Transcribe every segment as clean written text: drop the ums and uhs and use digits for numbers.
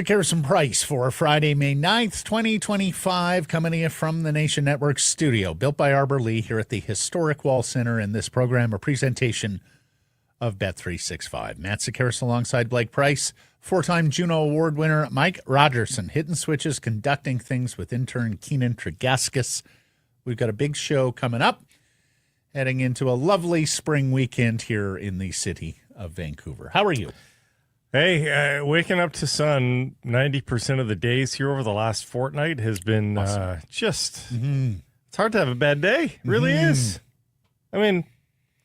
Carousel price for Friday, May 9th, 2025, coming to you from the Nation Network studio, built by Arbor Lee here at the Historic Wall Center. In this program, a presentation of Bet365. Matt Carousel alongside Blake Price, four-time Juno Award winner Mike Rogerson, hitting switches, conducting things with intern Keenan Tregaskis. We've got a big show coming up, heading into a lovely spring weekend here in the city of Vancouver. How are you? Hey, waking up to sun 90% of the days here over the last fortnight has been awesome. It's hard to have a bad day. It really is. I mean,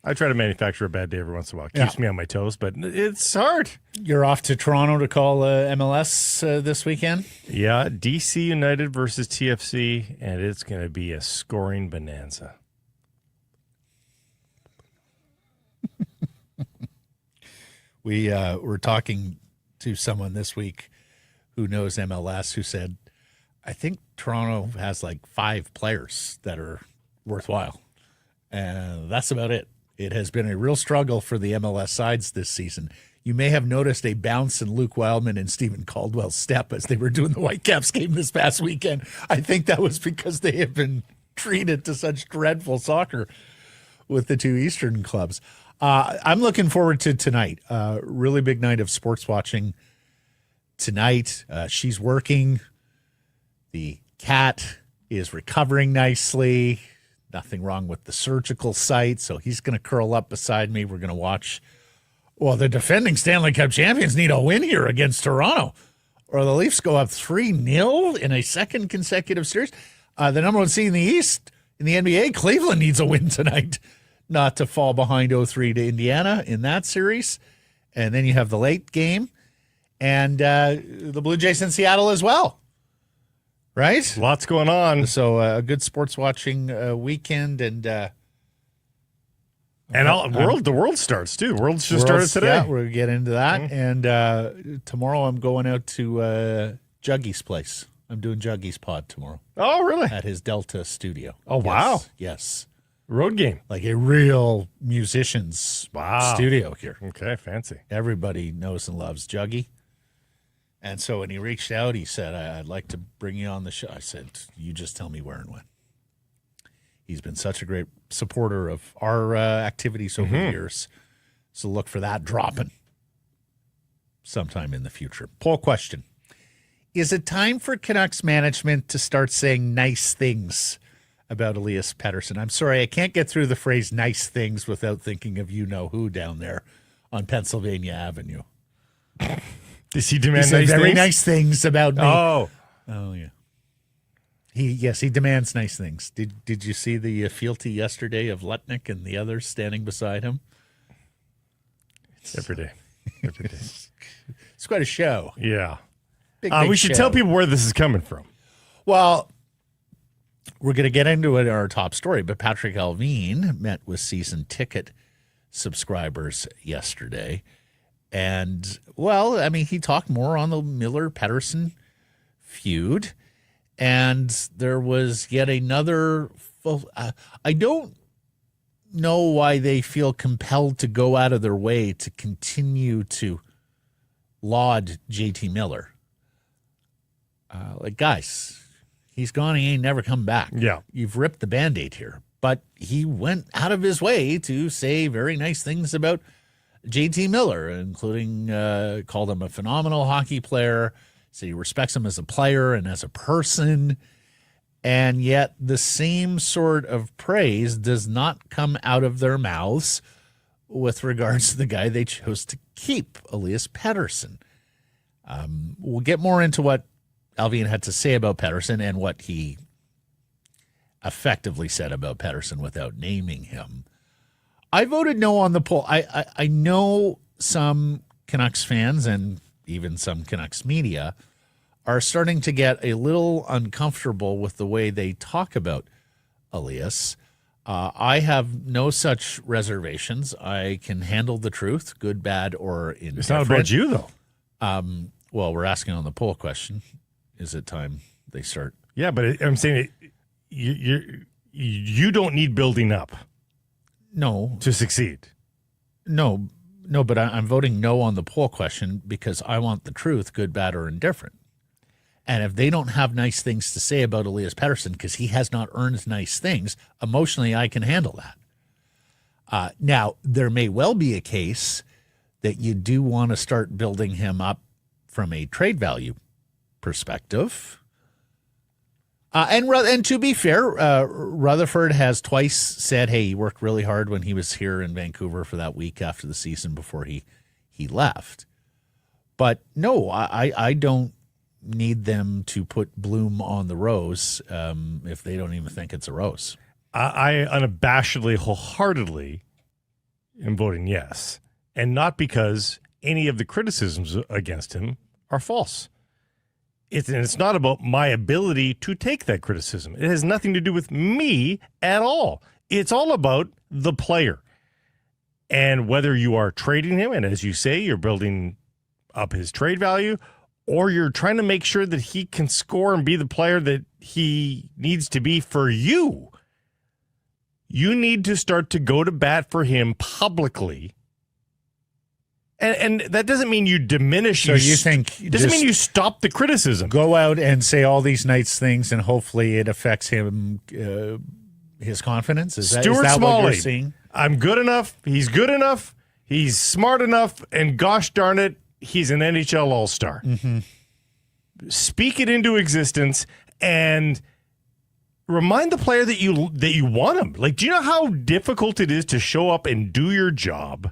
I try to manufacture a bad day every once in a while. It keeps me on my toes, but it's hard. You're off to Toronto to call MLS this weekend? Yeah, DC United versus TFC, and it's going to be a scoring bonanza. We were talking to someone this week who knows MLS who said, I think Toronto has like 5 players that are worthwhile. And that's about it. It has been a real struggle for the MLS sides this season. You may have noticed a bounce in Luke Wildman and Stephen Caldwell's step as they were doing the Whitecaps game this past weekend. I think that was because they have been treated to such dreadful soccer with the 2 Eastern clubs. I'm looking forward to tonight. Really big night of sports watching tonight. She's working. The cat is recovering nicely. Nothing wrong with the surgical site, so he's going to curl up beside me. We're going to watch. Well, the defending Stanley Cup champions need a win here against Toronto, or the Leafs go up 3-0 in a second consecutive series. The number 1 seed in the East in the NBA, Cleveland needs a win tonight, not to fall behind 0-3 to Indiana in that series. And then you have the late game and the Blue Jays in Seattle as well. Right? Lots going on. So a good sports watching weekend. And the world starts too. World's just started today. Yeah, we'll get into that. Mm-hmm. And tomorrow I'm going out to Juggy's place. I'm doing Juggy's pod tomorrow. Oh, really? At his Delta studio. Oh, wow. Yes. Road game. Like a real musician's studio here. Okay, fancy. Everybody knows and loves Juggy. And so when he reached out, he said, I'd like to bring you on the show. I said, you just tell me where and when. He's been such a great supporter of our activities over the years. So look for that dropping sometime in the future. Poll question. Is it time for Canucks management to start saying nice things about Elias Pettersson? I'm sorry, I can't get through the phrase nice things without thinking of you-know-who down there on Pennsylvania Avenue. Does he demand very nice things about me? Oh, yeah. He demands nice things. Did you see the fealty yesterday of Lutnick and the others standing beside him? Every day. It's quite a show. Yeah. Big we should tell people where this is coming from. Well, we're going to get into it in our top story, but Patrik Allvin met with season ticket subscribers yesterday. And, well, I mean, he talked more on the Miller-Petterson feud. And there was yet another I don't know why they feel compelled to go out of their way to continue to laud JT Miller. Guys, he's gone. He ain't never come back. Yeah. You've ripped the Band-Aid here. But he went out of his way to say very nice things about JT Miller, including called him a phenomenal hockey player, said he respects him as a player and as a person. And yet the same sort of praise does not come out of their mouths with regards to the guy they chose to keep, Elias Pettersson. We'll get more into what Allvin had to say about Pettersson and what he effectively said about Pettersson without naming him. I voted no on the poll. I know some Canucks fans and even some Canucks media are starting to get a little uncomfortable with the way they talk about Elias. I have no such reservations. I can handle the truth, good, bad, or indifferent. It's not about you, though. Well, we're asking on the poll question. Is it time they start? Yeah, but I'm saying you don't need building up. No. To succeed. No, but I'm voting no on the poll question because I want the truth, good, bad, or indifferent. And if they don't have nice things to say about Elias Petterson because he has not earned nice things, emotionally I can handle that. Now, there may well be a case that you do want to start building him up from a trade value perspective. And to be fair, Rutherford has twice said, hey, he worked really hard when he was here in Vancouver for that week after the season before he left. But no, I don't need them to put bloom on the rose if they don't even think it's a rose. I unabashedly, wholeheartedly am voting yes. And not because any of the criticisms against him are false. It's not about my ability to take that criticism. It has nothing to do with me at all. It's all about the player. And whether you are trading him, and as you say, you're building up his trade value, or you're trying to make sure that he can score and be the player that he needs to be for you, you need to start to go to bat for him publicly. And that doesn't mean you diminish. So you think it doesn't mean you stop the criticism. Go out and say all these nice things, and hopefully it affects him, his confidence. Is that Smalley, what you're seeing? I'm good enough. He's good enough. He's smart enough. And gosh darn it, he's an NHL All-Star. Mm-hmm. Speak it into existence and remind the player that you want him. Like, do you know how difficult it is to show up and do your job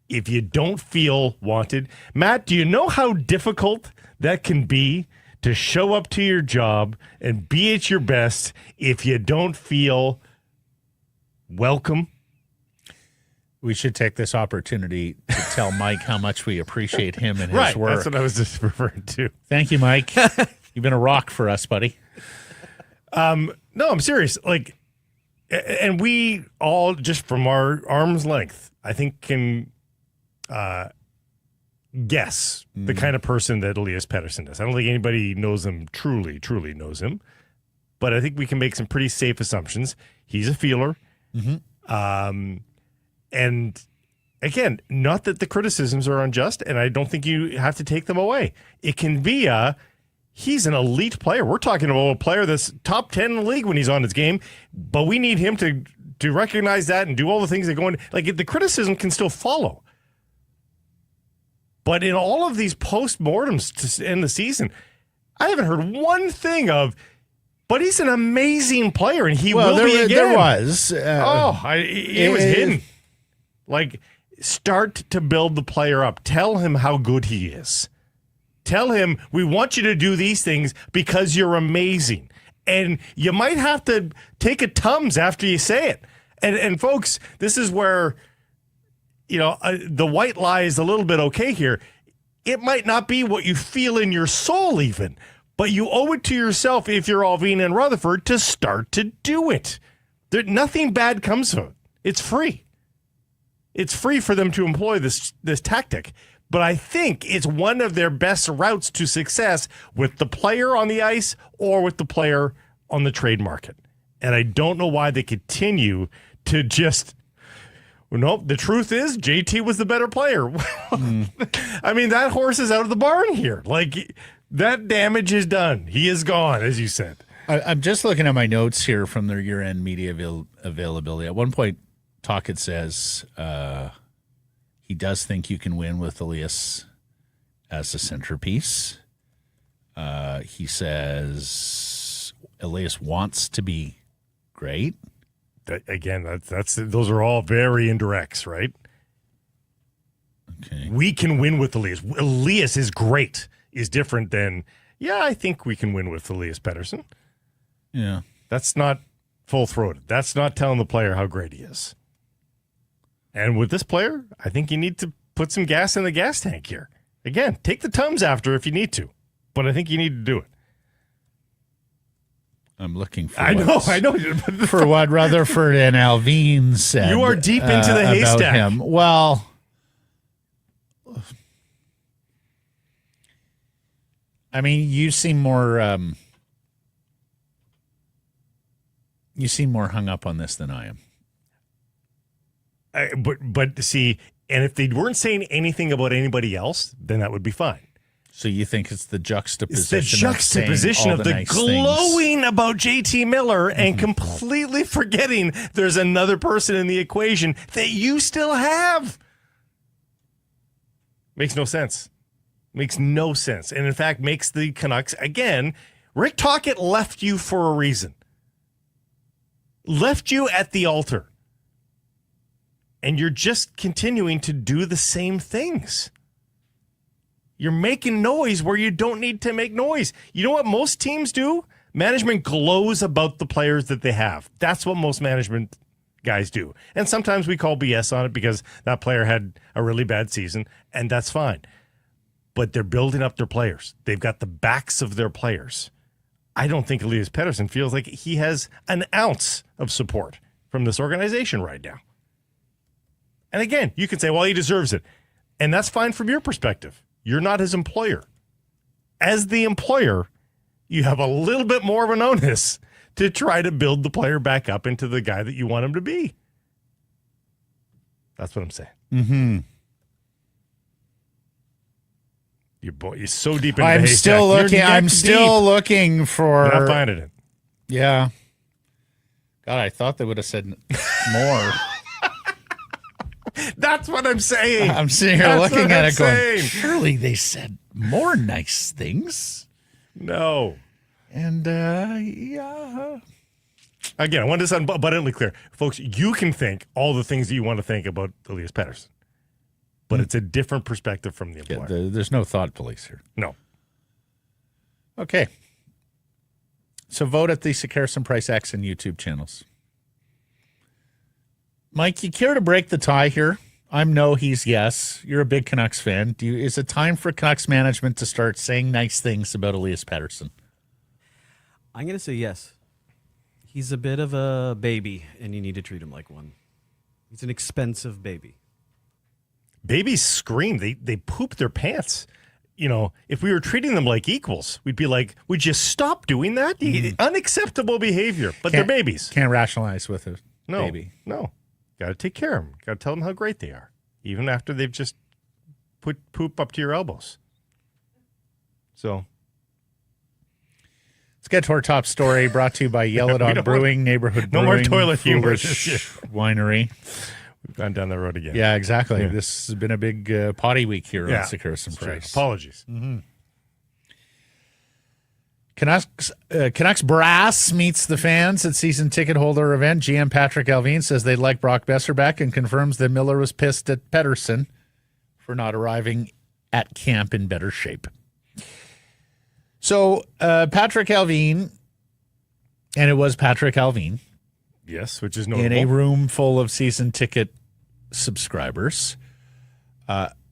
if you don't feel wanted? Matt, do you know how difficult that can be to show up to your job and be at your best if you don't feel welcome? We should take this opportunity to tell Mike how much we appreciate him and his work. That's what I was just referring to. Thank you, Mike. You've been a rock for us, buddy. No, I'm serious. Like, and we all, just from our arm's length, I think can guess the kind of person that Elias Petterson is. I don't think anybody knows him truly knows him, but I think we can make some pretty safe assumptions. He's a feeler. Mm-hmm. And again, not that the criticisms are unjust, and I don't think you have to take them away. It can be he's an elite player. We're talking about a player that's top 10 in the league when he's on his game, but we need him to recognize that and do all the things that go in. Like, the criticism can still follow. But in all of these post-mortems to end the season, I haven't heard one thing of, but he's an amazing player, and he will be again. There was. It was hidden. Like, start to build the player up. Tell him how good he is. Tell him, we want you to do these things because you're amazing. And you might have to take a Tums after you say it. And folks, this is where, the white lie is a little bit okay here. It might not be what you feel in your soul even, but you owe it to yourself, if you're Allvin and Rutherford, to start to do it. Nothing bad comes of it. It's free. It's free for them to employ this tactic. But I think it's one of their best routes to success with the player on the ice or with the player on the trade market. And I don't know why they continue to just, nope, the truth is JT was the better player. I mean, that horse is out of the barn here. Like, that damage is done. He is gone, as you said. I'm just looking at my notes here from their year-end media availability. At one point, Tocchet says he does think you can win with Elias as the centerpiece. He says Elias wants to be great. Those are all very indirects, right? Okay. We can win with Elias. Elias is great is different than, I think we can win with Elias Petterson. Yeah. That's not full-throated. That's not telling the player how great he is. And with this player, I think you need to put some gas in the gas tank here. Again, take the Tums after if you need to, but I think you need to do it. I'm looking for. I know. For what Rutherford and Allvin said. You are deep into the haystack. About him. Well, I mean, you seem more hung up on this than I am. But see, and if they weren't saying anything about anybody else, then that would be fine. So you think it's the juxtaposition? It's the juxtaposition of the nice glowing about JT Miller and completely forgetting there's another person in the equation that you still have. Makes no sense. Makes no sense. And in fact, makes the Canucks, again, Rick Tocchet left you for a reason. Left you at the altar. And you're just continuing to do the same things. You're making noise where you don't need to make noise. You know what most teams do? Management glows about the players that they have. That's what most management guys do. And sometimes we call BS on it because that player had a really bad season, and that's fine. But they're building up their players. They've got the backs of their players. I don't think Elias Pettersson feels like he has an ounce of support from this organization right now. And again, you can say, well, he deserves it. And that's fine from your perspective. You're not his employer. As the employer, you have a little bit more of an onus to try to build the player back up into the guy that you want him to be. That's what I'm saying. Mm-hmm. You're so deep into I'm the still haystack. looking. I'm still looking for. You're not finding it. Yeah. God, I thought they would have said more. That's what I'm saying. I'm sitting here looking at it going, saying. surely they said more nice things. No. And, yeah. Again, I want to sound abundantly clear. Folks, you can think all the things that you want to think about Elias Pettersson, but it's a different perspective from the employer. Yeah, there's no thought police here. No. Okay. So vote at the Carson Price X and YouTube channels. Mike, you care to break the tie here? I'm no, he's yes. You're a big Canucks fan. Is it time for Canucks management to start saying nice things about Elias Pettersson? I'm going to say yes. He's a bit of a baby, and you need to treat him like one. He's an expensive baby. Babies scream. They poop their pants. You know, if we were treating them like equals, we'd be like, would you stop doing that? Unacceptable behavior. But they're babies. Can't rationalize with a baby. No. Got to take care of them. Got to tell them how great they are, even after they've just put poop up to your elbows. So, let's get to our top story, brought to you by Yellow Dog Brewing, Neighborhood no Brewing, more toilet humor. Winery. We've gone down that road again. Yeah, exactly. Yeah. This has been a big potty week here on Carson Price. Apologies. Mm-hmm. Canucks brass meets the fans at season ticket holder event. GM Patrik Allvin says they'd like Brock Besser back and confirms that Miller was pissed at Petterson for not arriving at camp in better shape. So Patrik Allvin, and it was Patrik Allvin. Yes, which is notable. In a room full of season ticket subscribers,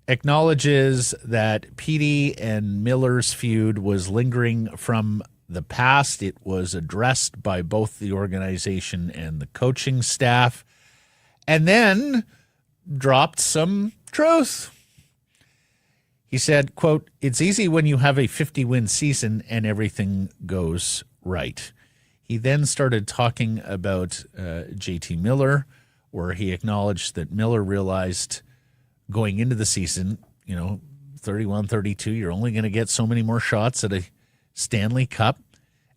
acknowledges that Petey and Miller's feud was lingering from the past. It was addressed by both the organization and the coaching staff, and then dropped some truth. He said, quote, "It's easy when you have a 50-win season and everything goes right." He then started talking about JT Miller, where he acknowledged that Miller realized going into the season, 31, 32, you're only going to get so many more shots at a Stanley Cup.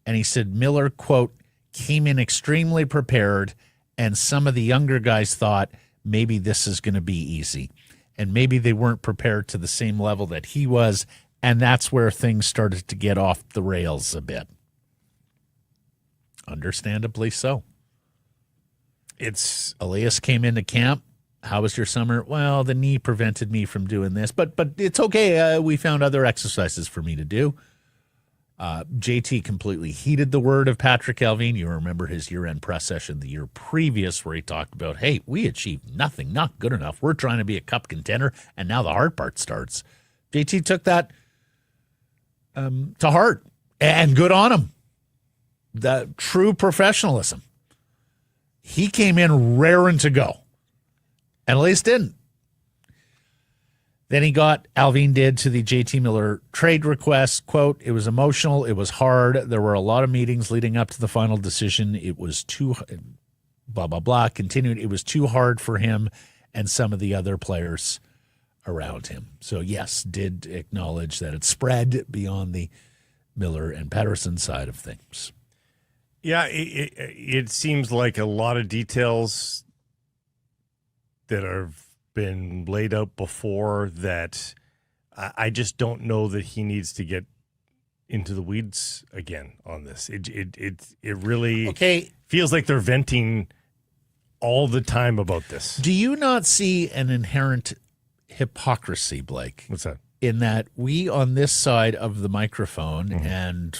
And he said Miller, quote, came in extremely prepared, and some of the younger guys thought maybe this is going to be easy. And maybe they weren't prepared to the same level that he was, and that's where things started to get off the rails a bit. Understandably so. Elias came into camp. How was your summer? Well, the knee prevented me from doing this, but it's okay. We found other exercises for me to do. JT completely heeded the word of Patrik Allvin. You remember his year-end press session the year previous where he talked about, hey, we achieved nothing, not good enough. We're trying to be a cup contender, and now the hard part starts. JT took that to heart, and good on him. the true professionalism. He came in raring to go, and at least didn't. Then Allvin did to the JT Miller trade request, quote, "It was emotional. It was hard. There were a lot of meetings leading up to the final decision. It was too, blah, blah, blah." Continued, "It was too hard for him and some of the other players around him." So, yes, did acknowledge that it spread beyond the Miller and Petterson side of things. Yeah, it seems like a lot of details that have been laid out before that I just don't know that he needs to get into the weeds again on this. It really feels like they're venting all the time about this. Do you not see an inherent hypocrisy, Blake? What's that? In that we on this side of the microphone and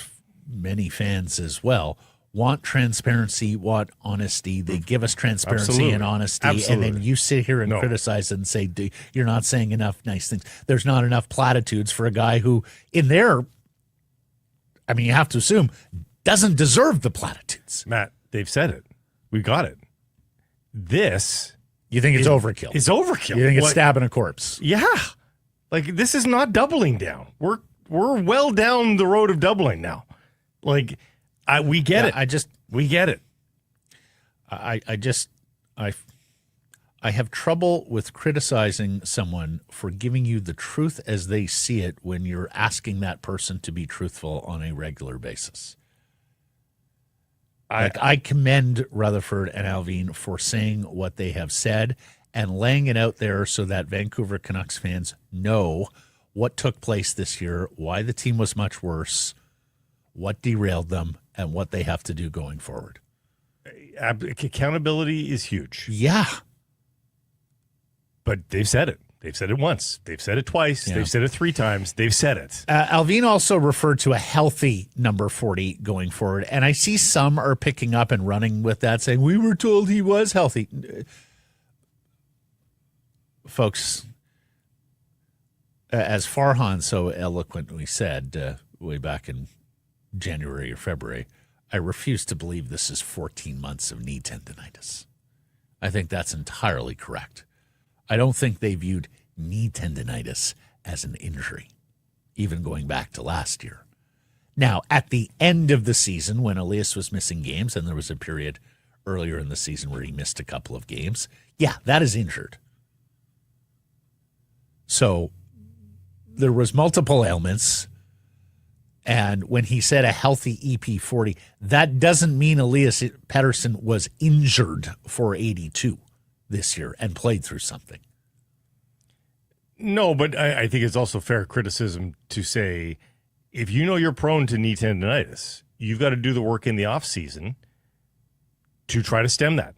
many fans as well want transparency, want honesty. They give us transparency and honesty, and then you sit here and criticize and say, you're not saying enough nice things. There's not enough platitudes for a guy who, in there, I mean, you have to assume, doesn't deserve the platitudes. Matt, they've said it. We got it. This... You think it's overkill? It's overkill. You think it's stabbing a corpse? Yeah. Like, this is not doubling down. We're well down the road of doubling now. Like... we get it. We get it. I have trouble with criticizing someone for giving you the truth as they see it when you're asking that person to be truthful on a regular basis. I commend Rutherford and Allvin for saying what they have said and laying it out there so that Vancouver Canucks fans know what took place this year, why the team was much worse, what derailed them, and what they have to do going forward. Accountability is huge. Yeah. But they've said it. They've said it once. They've said it twice. Yeah. They've said it 3 times. They've said it. Allvin also referred to a healthy number 40 going forward. And I see some are picking up and running with that, saying, we were told he was healthy. Folks, as Farhan so eloquently said way back in January or February, I refuse to believe this is 14 months of knee tendonitis. I think that's entirely correct. I don't think they viewed knee tendonitis as an injury, even going back to last year. Now, at the end of the season, when Elias was missing games, and there was a period earlier in the season where he missed a couple of games, yeah, that is injured. So there was multiple ailments. And when he said a healthy EP40, that doesn't mean Elias Petterson was injured for 82 this year and played through something. No, but I think it's also fair criticism to say, if you know you're prone to knee tendonitis, you've got to do the work in the offseason to try to stem that.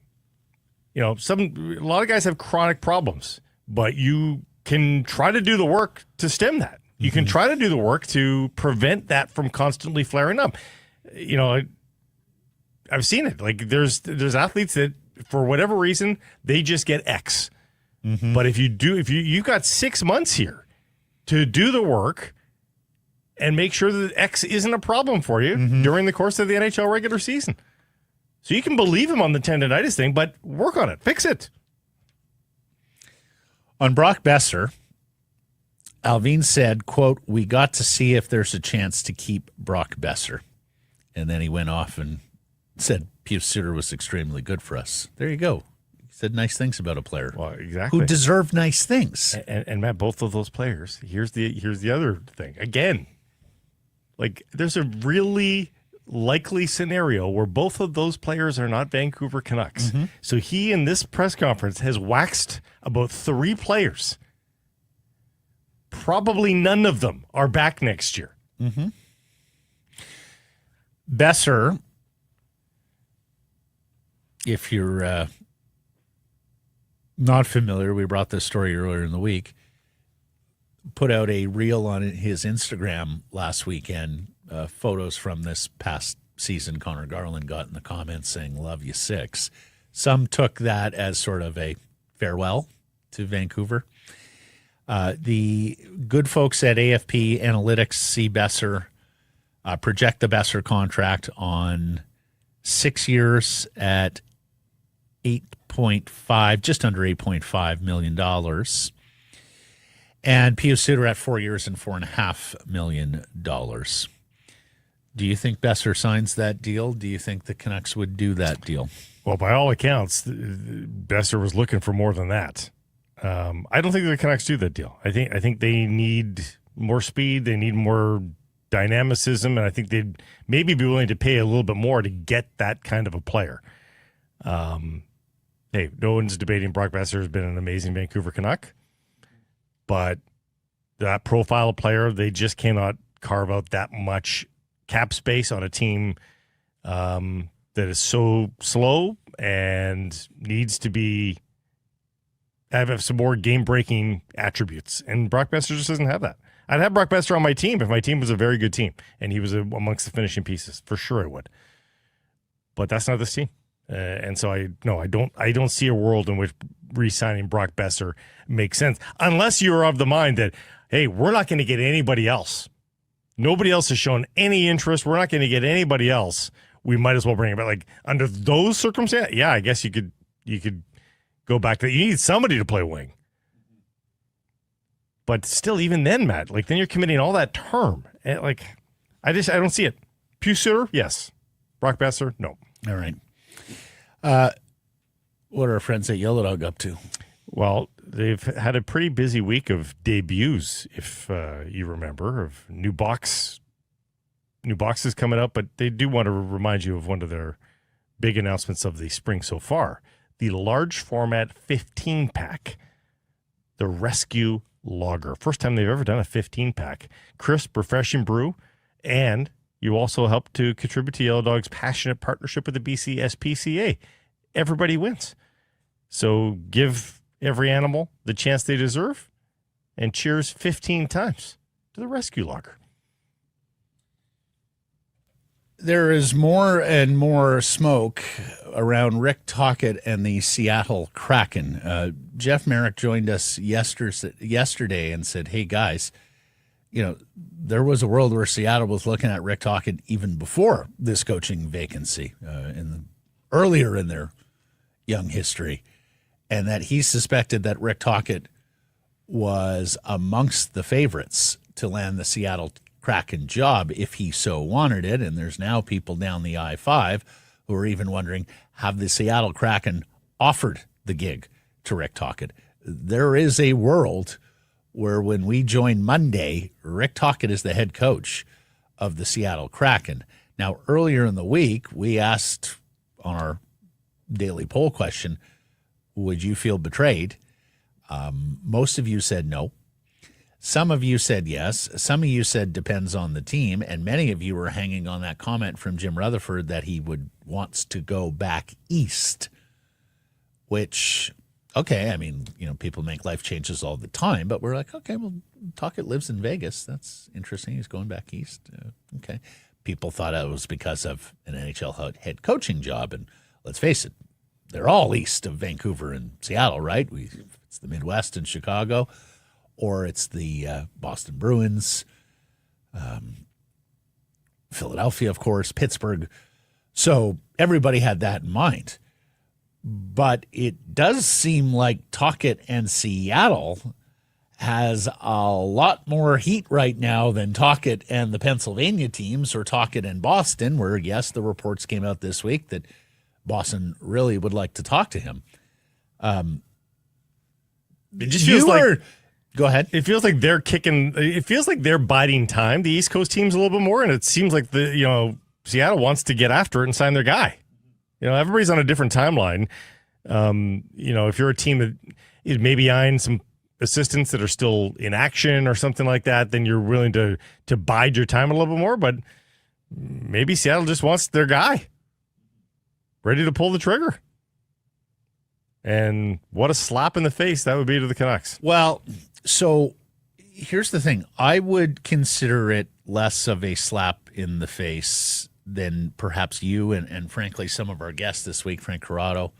You know, a lot of guys have chronic problems, but you can try to do the work to stem that. You can try to do the work to prevent that from constantly flaring up. You know, I've seen it. Like there's athletes that for whatever reason they just get X. But if you've got 6 months here to do the work and make sure that X isn't a problem for you during the course of the NHL regular season. So you can believe him on the tendonitis thing, but work on it, fix it. On Brock Besser, Allvin said, quote, "We got to see if there's a chance to keep Brock Besser." And then he went off and said Pius Suter was extremely good for us. There you go. He said nice things about a player who deserved nice things. And Matt, both of those players, here's the other thing. Again, like there's a really likely scenario where both of those players are not Vancouver Canucks. So he, in this press conference, has waxed about 3 players. Probably none of them are back next year. Besser, if you're not familiar, we brought this story earlier in the week, put out a reel on his Instagram last weekend, photos from this past season. Connor Garland got in the comments saying, "Love you 6." Some took that as sort of a farewell to Vancouver. The good folks at AFP Analytics see Besser project the Besser contract on 6 years at 8.5, just under $8.5 million. And Pius Suter at 4 years and $4.5 million. Do you think Besser signs that deal? Do you think the Canucks would do that deal? Well, by all accounts, Besser was looking for more than that. I don't think the Canucks do that deal. I think they need more speed. They need more dynamicism, and I think they'd maybe be willing to pay a little bit more to get that kind of a player. Hey, no one's debating Brock Besser has been an amazing Vancouver Canuck, but that profile of player, they just cannot carve out that much cap space on a team that is so slow and needs to be have some more game-breaking attributes. And Brock Besser just doesn't have that. I'd have Brock Besser on my team if my team was a very good team and he was amongst the finishing pieces. For sure I would. But that's not this team. And so I don't see a world in which re-signing Brock Besser makes sense unless you're of the mind that, hey, we're not going to get anybody else. Nobody else has shown any interest. We're not going to get anybody else. We might as well bring him back. Like under those circumstances, yeah, I guess you could go back to that. You need somebody to play wing. But still, even then, Matt, like then you're committing all that term. And like, I don't see it. Pius Suter, yes. Brock Besser, no. All right. What are our friends at Yellow Dog up to? Well, they've had a pretty busy week of debuts, if you remember, of new boxes coming up, but they do want to remind you of one of their big announcements of the spring so far. The large format 15-pack, the Rescue Lager. First time they've ever done a 15-pack. Crisp, refreshing brew, and you also help to contribute to Yellow Dog's passionate partnership with the BC SPCA. Everybody wins. So give every animal the chance they deserve, and cheers 15 times to the Rescue Lager. There is more and more smoke around Rick Tocchet and the Seattle Kraken. Jeff Merrick joined us yesterday and said, hey, guys, there was a world where Seattle was looking at Rick Tocchet even before this coaching vacancy, earlier in their young history, and that he suspected that Rick Tocchet was amongst the favorites to land the Seattle Kraken job if he so wanted it. And there's now people down the I-5 who are even wondering, have the Seattle Kraken offered the gig to Rick Tocchet? There is a world where when we join Monday, Rick Tocchet is the head coach of the Seattle Kraken. Now, earlier in the week, we asked on our daily poll question, would you feel betrayed? Most of you said no. Some of you said yes. Some of you said depends on the team. And many of you were hanging on that comment from Jim Rutherford that he wants to go back east, which, okay, I mean, people make life changes all the time, but we're like, okay, well, Tocchet lives in Vegas. That's interesting. He's going back east. Okay. People thought it was because of an NHL head coaching job. And let's face it, they're all east of Vancouver and Seattle, right? It's the Midwest and Chicago. Or it's the Boston Bruins, Philadelphia, of course, Pittsburgh. So everybody had that in mind. But it does seem like Tocchet and Seattle has a lot more heat right now than Tocchet and the Pennsylvania teams or Tocchet and Boston, where, yes, the reports came out this week that Boston really would like to talk to him. It just feels like... Go ahead. It feels like they're kicking. It feels like they're biding time. The East Coast teams a little bit more, and it seems like Seattle wants to get after it and sign their guy. Everybody's on a different timeline. If you're a team that is maybe eyeing some assistants that are still in action or something like that, then you're willing to bide your time a little bit more. But maybe Seattle just wants their guy ready to pull the trigger. And what a slap in the face that would be to the Canucks. Well, so here's the thing. I would consider it less of a slap in the face than perhaps you and frankly, some of our guests this week, Frank Corrado,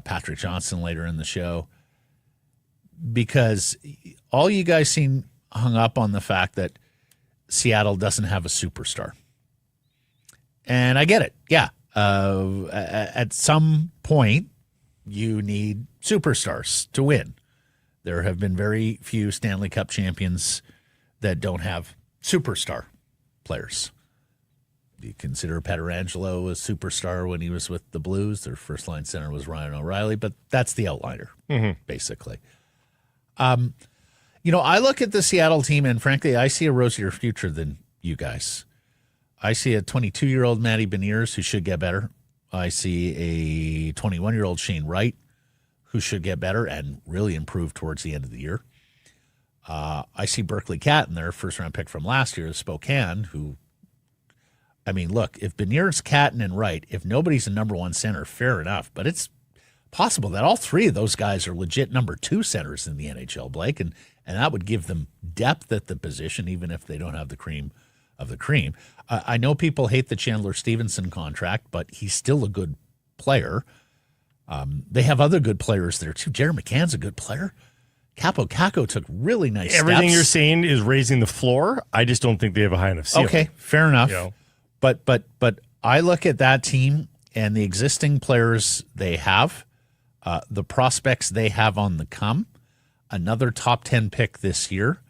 Patrick Johnston later in the show, because all you guys seem hung up on the fact that Seattle doesn't have a superstar. And I get it. Yeah. At some point, you need superstars to win. There have been very few Stanley Cup champions that don't have superstar players. You consider Pietrangelo a superstar when he was with the Blues. Their first-line center was Ryan O'Reilly, but that's the outliner, basically. I look at the Seattle team, and frankly, I see a rosier future than you guys. I see a 22-year-old Matty Beniers who should get better. I see a 21-year-old Shane Wright who should get better and really improve towards the end of the year. I see Berkeley Catton, their first-round pick from last year, Spokane, who, I mean, look, if Beniers, Catton, and Wright, if nobody's a number one center, fair enough. But it's possible that all three of those guys are legit number two centers in the NHL, Blake, and that would give them depth at the position, even if they don't have the cream of the cream. I know people hate the Chandler Stevenson contract, but he's still a good player. They have other good players there, too. Jared McCann's a good player. Capo Caco took really nice Everything steps. you're saying is raising the floor. I just don't think they have a high enough ceiling. Okay, fair enough. You know? But I look at that team and the existing players they have, the prospects they have on the come, another top 10 pick this year.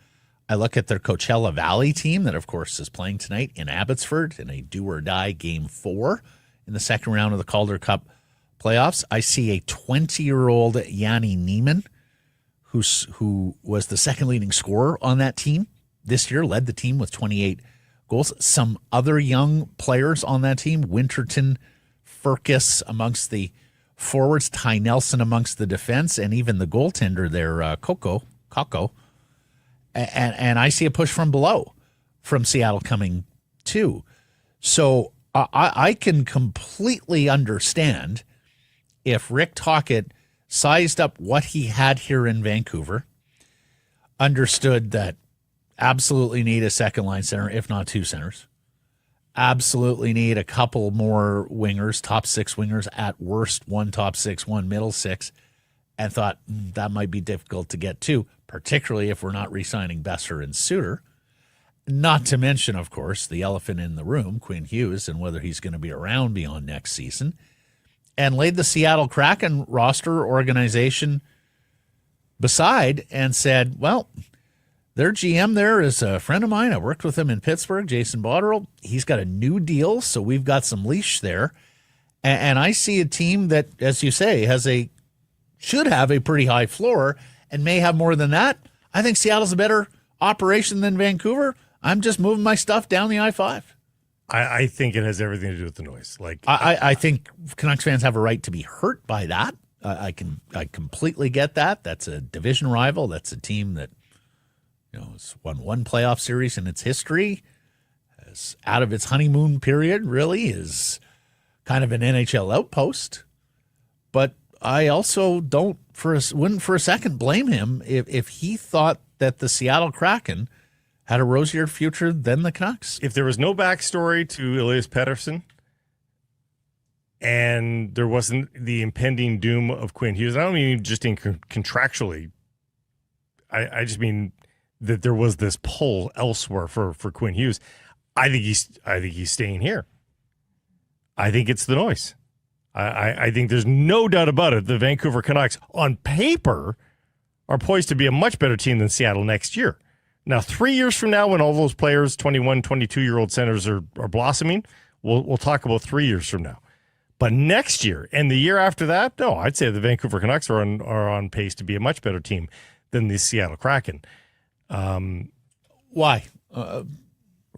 I look at their Coachella Valley team that, of course, is playing tonight in Abbotsford in a do-or-die Game 4 in the second round of the Calder Cup playoffs. I see a 20-year-old Yanni Neiman, who was the second leading scorer on that team this year, led the team with 28 goals. Some other young players on that team, Winterton, Furcus amongst the forwards, Ty Nelson amongst the defense, and even the goaltender there, Kakko. And I see a push from below from Seattle coming too. So I can completely understand if Rick Tocchet sized up what he had here in Vancouver, understood that absolutely need a second line center, if not two centers. Absolutely need a couple more wingers, top six wingers at worst, one top six, one middle six, and thought that might be difficult to get to, particularly if we're not re-signing Besser and Suter. Not to mention, of course, the elephant in the room, Quinn Hughes, and whether he's going to be around beyond next season, and laid the Seattle Kraken roster organization beside and said, well, their GM there is a friend of mine. I worked with him in Pittsburgh, Jason Botterill. He's got a new deal, so we've got some leash there. And I see a team that, as you say, should have a pretty high floor and may have more than that. I think Seattle's a better operation than Vancouver. I'm just moving my stuff down the I-5. I think it has everything to do with the noise. I think Canucks fans have a right to be hurt by that. I completely get that. That's a division rival. That's a team that has won one playoff series in its history. Is out of its honeymoon period. Really is kind of an NHL outpost. But I also wouldn't for a second blame him if he thought that the Seattle Kraken had a rosier future than the Canucks. If there was no backstory to Elias Petterson and there wasn't the impending doom of Quinn Hughes, I don't mean just contractually. I just mean that there was this pull elsewhere for Quinn Hughes. I think he's staying here. I think it's the noise. I think there's no doubt about it. The Vancouver Canucks, on paper, are poised to be a much better team than Seattle next year. Now, 3 years from now, when all those players, 21, 22-year-old centers are blossoming, we'll talk about 3 years from now. But next year and the year after that, no, I'd say the Vancouver Canucks are on pace to be a much better team than the Seattle Kraken. Why?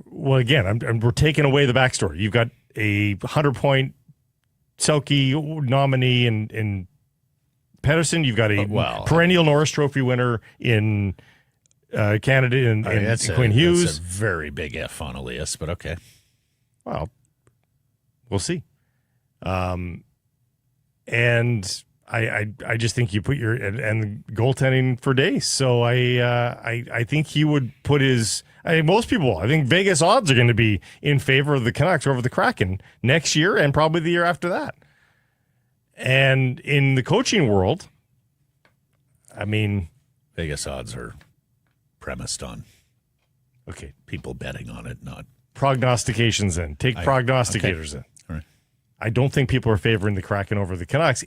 Well, again, we're taking away the backstory. You've got a 100-point Selke nominee in Petterson. You've got a perennial Norris Trophy winner in Canada and Quinn Hughes. That's a very big F on Elias, but okay. Well, we'll see. And I just think you put and goaltending for days. So I think he would put his. Most people, I think Vegas odds are going to be in favor of the Canucks over the Kraken next year and probably the year after that. And in the coaching world, I mean, Vegas odds are premised on Okay. people betting on it, not Prognostications in. Take prognosticators in. All right. I don't think people are favoring the Kraken over the Canucks.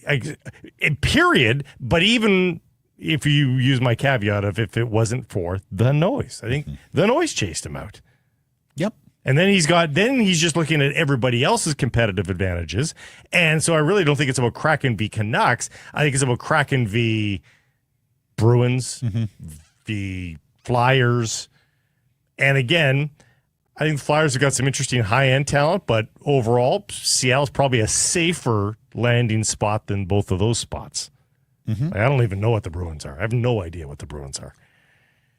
Period. But even if you use my caveat of if it wasn't for the noise, I think the noise chased him out. Yep. And then he's just looking at everybody else's competitive advantages. And so I really don't think it's about Kraken v Canucks. I think it's about Kraken v Bruins, v Flyers. And again, I think the Flyers have got some interesting high-end talent, but overall, Seattle's probably a safer landing spot than both of those spots. I don't even know what the Bruins are. I have no idea what the Bruins are.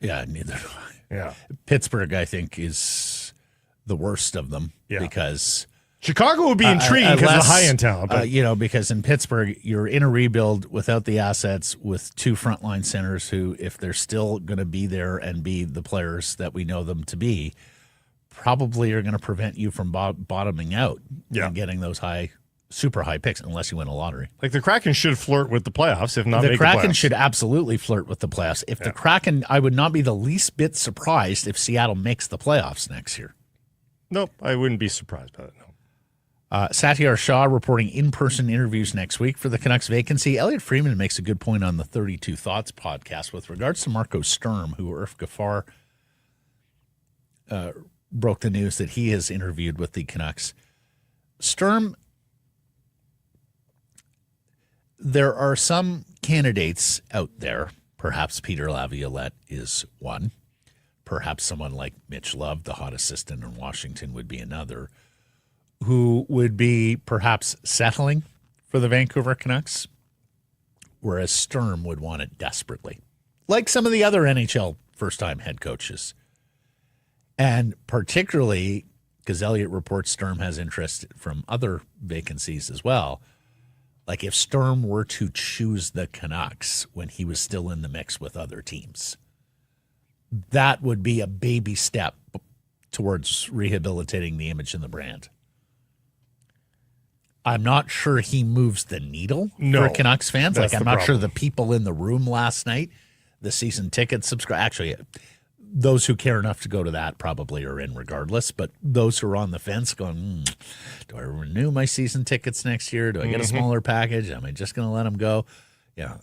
Yeah, neither do I. Yeah. Pittsburgh, I think, is the worst of them because Chicago would be intriguing because of the high-end talent. But because in Pittsburgh, you're in a rebuild without the assets with two frontline centers who, if they're still going to be there and be the players that we know them to be, probably are going to prevent you from bottoming out and getting those super high picks unless you win a lottery. Like the Kraken should flirt with the playoffs, if not the make Kraken the playoffs. should absolutely flirt with the playoffs. If the Kraken, I would not be the least bit surprised if Seattle makes the playoffs next year. Nope, I wouldn't be surprised by that. No. Satyar Shah reporting in-person interviews next week for the Canucks vacancy. Elliot Freeman makes a good point on the 32 Thoughts podcast with regards to Marco Sturm, who Irf Gaffar broke the news that he has interviewed with the Canucks. Sturm, there are some candidates out there. Perhaps Peter Laviolette is one. Perhaps someone like Mitch Love, the hot assistant in Washington, would be another, who would be perhaps settling for the Vancouver Canucks, whereas Sturm would want it desperately, like some of the other NHL first-time head coaches. And particularly because Elliott reports Sturm has interest from other vacancies as well. Like if Sturm were to choose the Canucks when he was still in the mix with other teams, that would be a baby step towards rehabilitating the image and the brand. I'm not sure he moves the needle for Canucks fans. Like I'm not sure the people in the room last night, the season ticket subscribe. Actually, those who care enough to go to that probably are in regardless. But those who are on the fence going, do I renew my season tickets next year? Do I get a smaller package? Am I just going to let them go? Yeah,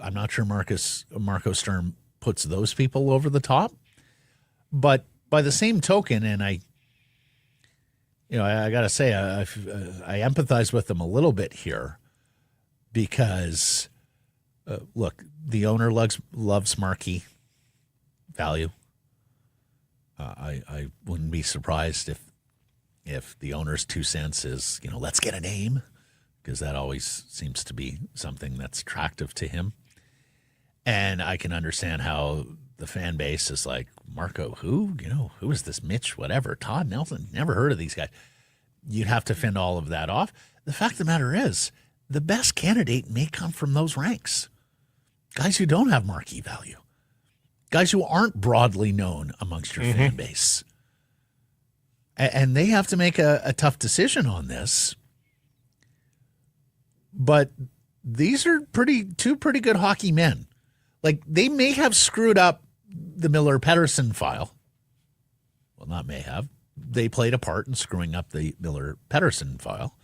I'm not sure Marco Sturm puts those people over the top. But by the same token, and I got to say, I empathize with them a little bit here because, look, the owner loves marquee value. I wouldn't be surprised if the owner's 2 cents is, let's get a name, because that always seems to be something that's attractive to him. And I can understand how the fan base is like, Marco, who? Who is this Mitch, whatever? Todd Nelson? Never heard of these guys. You'd have to fend all of that off. The fact of the matter is, the best candidate may come from those ranks. Guys who don't have marquee value. Guys who aren't broadly known amongst your fan base. And they have to make a tough decision on this. But these are two pretty good hockey men. Like, they may have screwed up the Miller-Petterson file. Well, not may have. They played a part in screwing up the Miller-Petterson file.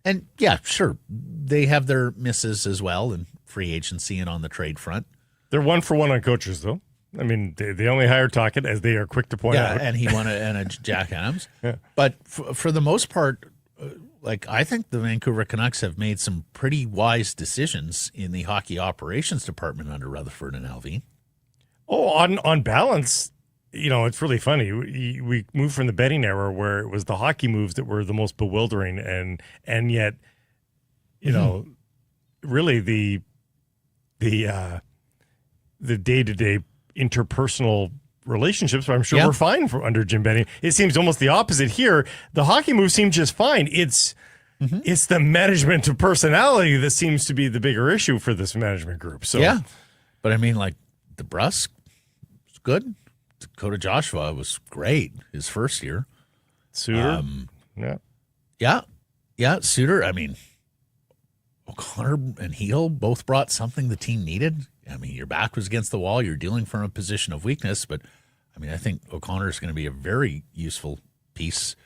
And, yeah, sure, they have their misses as well in free agency and on the trade front. They're 1-for-1 on coaches, though. I mean, they only hired Tocchet, as they are quick to point out. Yeah, and he won a Jack Adams. Yeah. But for the most part, I think the Vancouver Canucks have made some pretty wise decisions in the hockey operations department under Rutherford and Allvin. Oh, on balance, it's really funny. We moved from the betting era where it was the hockey moves that were the most bewildering, and yet, really the day-to-day interpersonal relationships, I'm sure, were fine under Jim Benning. It seems almost the opposite here. The hockey moves seem just fine. It's the management of personality that seems to be the bigger issue for this management group. So yeah, but I mean, like DeBrusk was good. Dakota Joshua was great his first year. Suter, yeah, Suter. I mean, O'Connor and Heel both brought something the team needed. I mean, your back was against the wall. You're dealing from a position of weakness, but I mean, I think O'Connor is going to be a very useful piece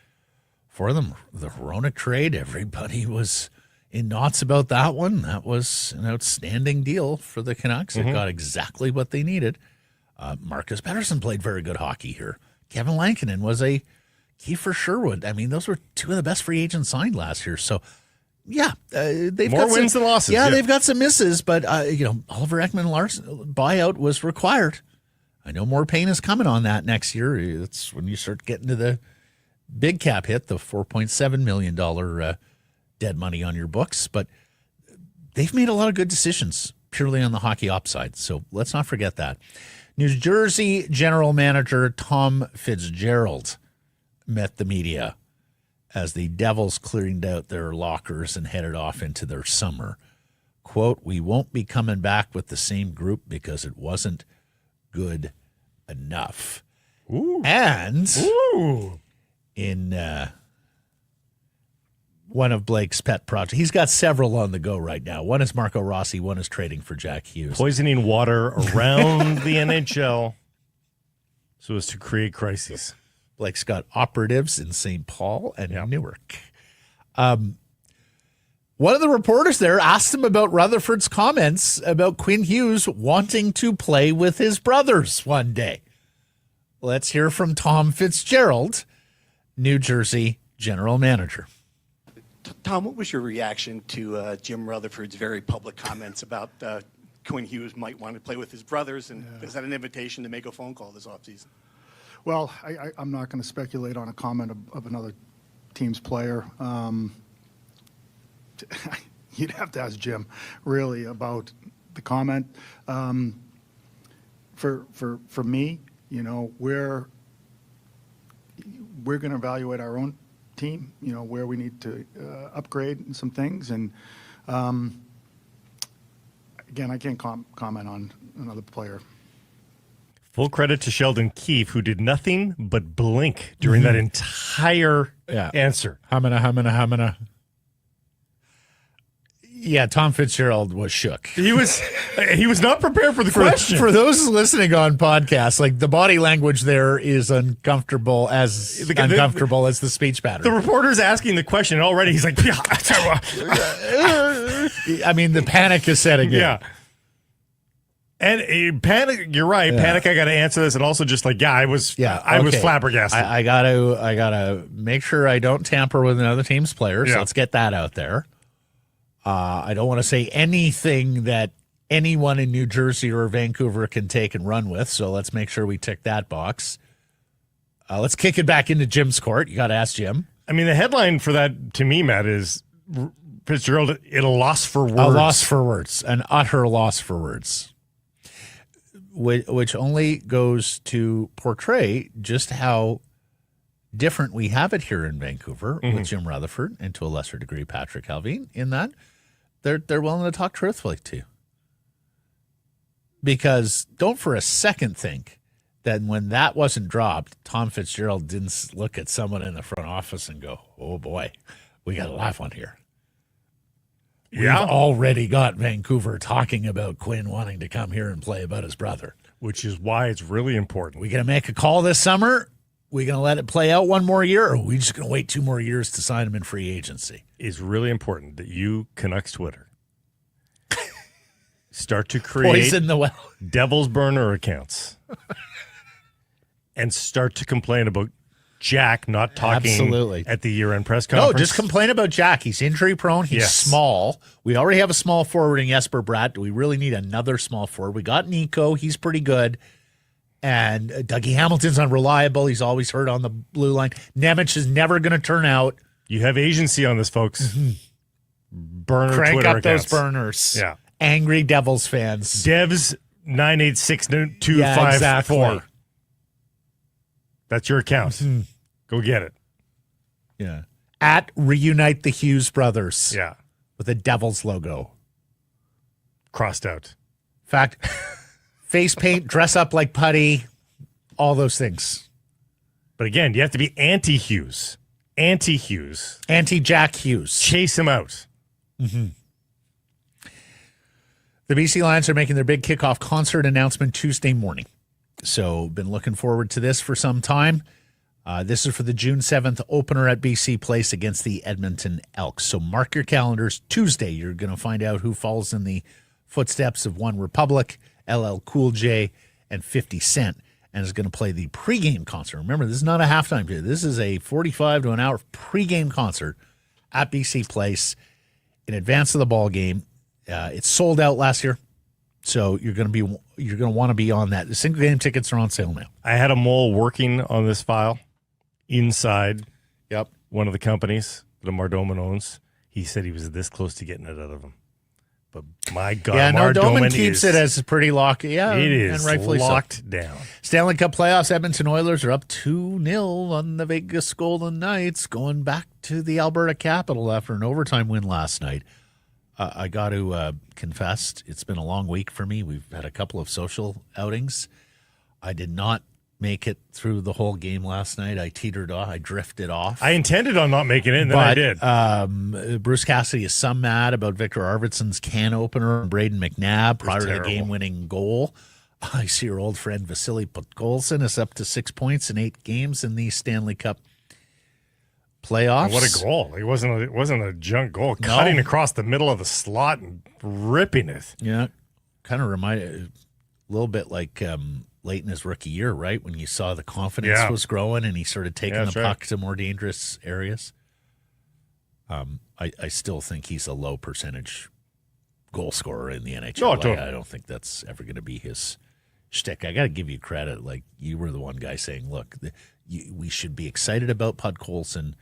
for them. The Hronek trade, everybody was in knots about that one. That was an outstanding deal for the Canucks. They got exactly what they needed. Marcus Petterson played very good hockey here. Kevin Lankinen was a key for Sherwood. I mean, those were two of the best free agents signed last year. So, yeah, they've More got wins than losses. Yeah, they've got some misses, but Oliver Ekman-Larsson buyout was required. I know more pain is coming on that next year. It's when you start getting to the big cap hit, the $4.7 million dead money on your books. But they've made a lot of good decisions purely on the hockey upside. So let's not forget that. New Jersey general manager Tom Fitzgerald met the media as the Devils cleared out their lockers and headed off into their summer. Quote, "We won't be coming back with the same group because it wasn't good enough." Ooh. And Ooh. in one of Blake's pet projects, he's got several on the go right now. One is Marco Rossi, one is trading for Jack Hughes. Poisoning water around the NHL so as to create crises. Blake's got operatives in St. Paul and Newark. One of the reporters there asked him about Rutherford's comments about Quinn Hughes wanting to play with his brothers one day. Let's hear from Tom Fitzgerald, New Jersey general manager. Tom, what was your reaction to Jim Rutherford's very public comments about Quinn Hughes might want to play with his brothers? And is that an invitation to make a phone call this offseason? Well, I'm not going to speculate on a comment of another team's player. You'd have to ask Jim, really, about the comment. For me, we're going to evaluate our own team, where we need to upgrade in some things. And again, I can't comment on another player. Full credit to Sheldon Keefe, who did nothing but blink during that entire answer. Hamina. Yeah, Tom Fitzgerald was shook. He was not prepared for the question. For those listening on podcasts, like the body language there is uncomfortable as the speech pattern. The reporter's asking the question, and already he's like, I mean, the panic is setting in. Yeah. And panic, you're right. Yeah. Panic, I got to answer this. And also just like, I was flabbergasted. I gotta make sure I don't tamper with another team's players. So let's get that out there. I don't want to say anything that anyone in New Jersey or Vancouver can take and run with, so let's make sure we tick that box. Let's kick it back into Jim's court. You got to ask Jim. I mean, the headline for that, to me, Matt, is Fitzgerald at a loss for words. A loss for words. An utter loss for words. Which only goes to portray just how different we have it here in Vancouver with Jim Rutherford and to a lesser degree Patrik Allvin, in that they're willing to talk truthfully too. Because don't for a second think that when that wasn't dropped, Tom Fitzgerald didn't look at someone in the front office and go, "Oh boy, we got a live one here." We've already got Vancouver talking about Quinn wanting to come here and play about his brother. Which is why it's really important. We going to make a call this summer? We going to let it play out one more year, or are we just going to wait 2 more years to sign him in free agency? It's really important that you, Canucks Twitter, start to create poison the well. Devil's burner accounts and start to complain about Jack not talking at the year-end press conference. No, just complain about Jack. He's injury-prone. He's small. We already have a small forward in Jesper Bratt. Do we really need another small forward? We got Nico. He's pretty good. And Dougie Hamilton's unreliable. He's always hurt on the blue line. Nemec is never going to turn out. You have agency on this, folks. Burner Crank Twitter up accounts. those burners. Yeah. Angry Devils fans. Devs 986-254. Yeah, exactly. That's your account. Go get it. Yeah. At Reunite the Hughes Brothers. Yeah. With a Devils logo. Crossed out. In fact, face paint, dress up like Putty, all those things. But again, you have to be anti-Hughes. Anti-Hughes. Anti-Jack Hughes. Chase him out. The BC Lions are making their big kickoff concert announcement Tuesday morning. So been looking forward to this for some time. This is for the June 7th opener at BC Place against the Edmonton Elks. So mark your calendars. Tuesday, you're going to find out who follows in the footsteps of One Republic, LL Cool J, and 50 Cent, and is going to play the pregame concert. Remember, this is not a halftime show. This is a 45 to an hour pregame concert at BC Place in advance of the ball game. It's sold out last year, so you're going to want to be on that. The single game tickets are on sale now. I had a mole working on this file inside one of the companies that Mardoman owns. He said he was this close to getting it out of him. But my God, Mardoman keeps it as pretty locked. Yeah, it is and rightfully locked down. Stanley Cup playoffs, Edmonton Oilers are up 2-0 on the Vegas Golden Knights, going back to the Alberta capital after an overtime win last night. I got to confess, it's been a long week for me. We've had a couple of social outings. I did not make it through the whole game last night. I teetered off. I drifted off. I intended on not making it, and then I did. Bruce Cassidy is some mad about Victor Arvidsson's can opener and Braden McNabb prior to the game-winning goal. I see your old friend Vasily Podkolzin is up to 6 points in 8 games in the Stanley Cup playoffs. And what a goal. It wasn't a junk goal. No. Cutting across the middle of the slot and ripping it. Yeah. Kind of reminded a little bit like late in his rookie year, right? When you saw the confidence was growing and he started taking the puck to more dangerous areas. I still think he's a low percentage goal scorer in the NHL. No, totally. I don't think that's ever going to be his shtick. I got to give you credit. Like, you were the one guy saying, look, we should be excited about Podkolzin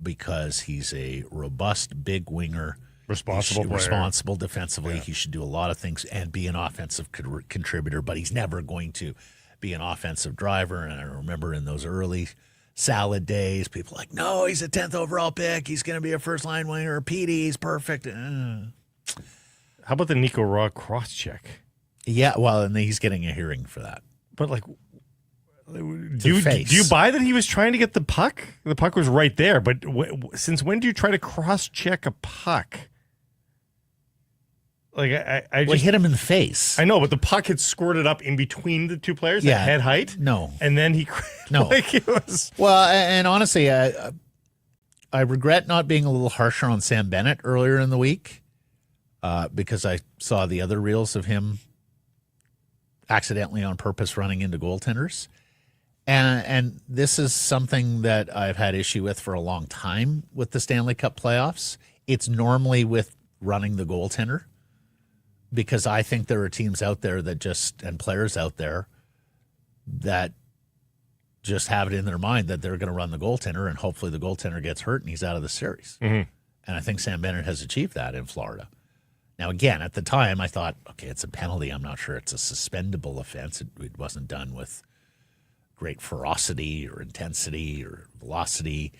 because he's a robust, big winger. Responsible defensively. Yeah. He should do a lot of things and be an offensive contributor, but he's never going to be an offensive driver. And I remember in those early salad days, people like, no, he's a 10th overall pick. He's going to be a first-line winger. Petey, he's perfect. How about the Nico Raw cross-check? Yeah, well, and he's getting a hearing for that. But, like, do you buy that he was trying to get the puck? The puck was right there, but since when do you try to cross-check a puck? Like, I just hit him in the face. I know, but the puck had squirted up in between the two players at head height. No. And then he like it was. Well, and honestly, I regret not being a little harsher on Sam Bennett earlier in the week because I saw the other reels of him accidentally on purpose running into goaltenders. And this is something that I've had issue with for a long time with the Stanley Cup playoffs. It's normally with running the goaltender, because I think there are teams out there and players out there that just have it in their mind that they're going to run the goaltender, and hopefully the goaltender gets hurt and he's out of the series. Mm-hmm. And I think Sam Bennett has achieved that in Florida. Now, again, at the time, I thought, okay, it's a penalty. I'm not sure it's a suspendable offense. It wasn't done with great ferocity or intensity or velocity.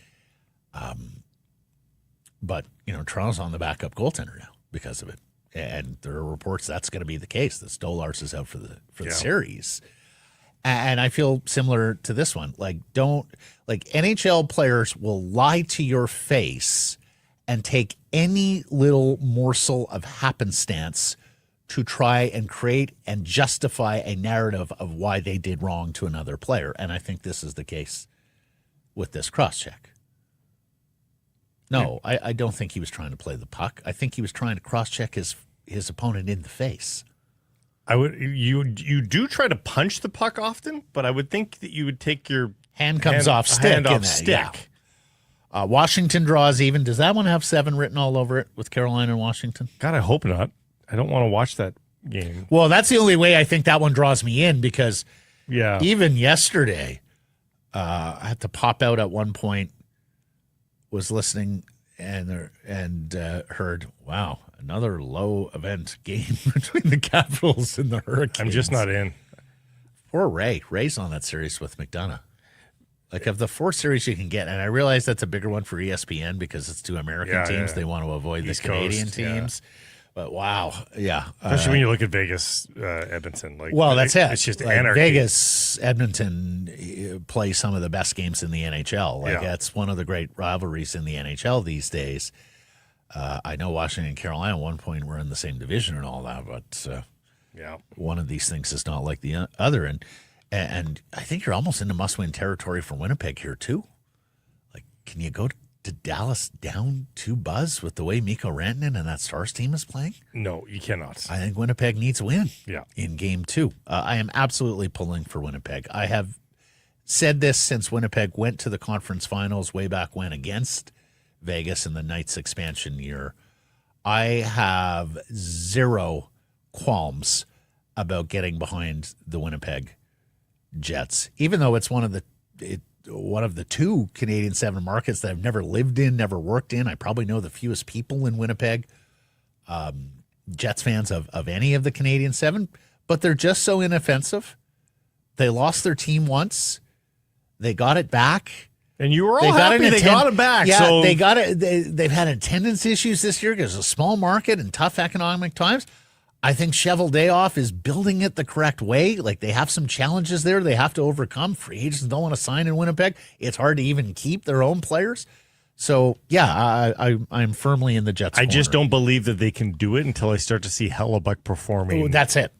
But, Toronto's on the backup goaltender now because of it. And there are reports that's going to be the case, that Stolarz is out for the series. And I feel similar to this one. NHL players will lie to your face and take any little morsel of happenstance to try and create and justify a narrative of why they did wrong to another player. And I think this is the case with this cross-check. No, I don't think he was trying to play the puck. I think he was trying to cross-check his opponent in the face. You do try to punch the puck often, but I would think that you would take your hand off stick. Yeah. Washington draws even. Does that one have 7 written all over it with Carolina and Washington? God, I hope not. I don't want to watch that game. Well, that's the only way I think that one draws me in, because even yesterday, I had to pop out at one point, was listening and heard, wow, another low event game between the Capitals and the Hurricanes. I'm just not in. Poor Ray. Ray's on that series with McDonough. Like, of the 4 series you can get, and I realize that's a bigger one for ESPN because it's 2 American teams. Yeah. They want to avoid East the Canadian Coast, teams. Yeah. But wow, yeah. Especially when you look at Vegas, Edmonton. That's it. It's just anarchy. Vegas, Edmonton play some of the best games in the NHL. That's one of the great rivalries in the NHL these days. I know Washington and Carolina at one point were in the same division and all that, but one of these things is not like the other. And And I think you're almost into must-win territory for Winnipeg here, too. Like, can you go to Dallas down 2 buzz with the way Mikko Rantanen and that Stars team is playing? No, you cannot. I think Winnipeg needs a win in Game 2. I am absolutely pulling for Winnipeg. I have said this since Winnipeg went to the conference finals way back when against Vegas in the Knights expansion year. I have zero qualms about getting behind the Winnipeg Jets, even though it's one of the 2 Canadian 7 markets that I've never lived in, never worked in. I probably know the fewest people in Winnipeg, Jets fans of any of the Canadian 7, but they're just so inoffensive. They lost their team once. They got it back. And you were all happy they got it back. Yeah, so they got it. They've had attendance issues this year because it's a small market and tough economic times. I think Cheval Dayoff is building it the correct way. Like, they have some challenges there they have to overcome. Free agents don't want to sign in Winnipeg. It's hard to even keep their own players. So, yeah, I'm firmly in the Jets' I corner. just don't believe that they can do it until I start to see Hellebuck performing. Oh, that's it.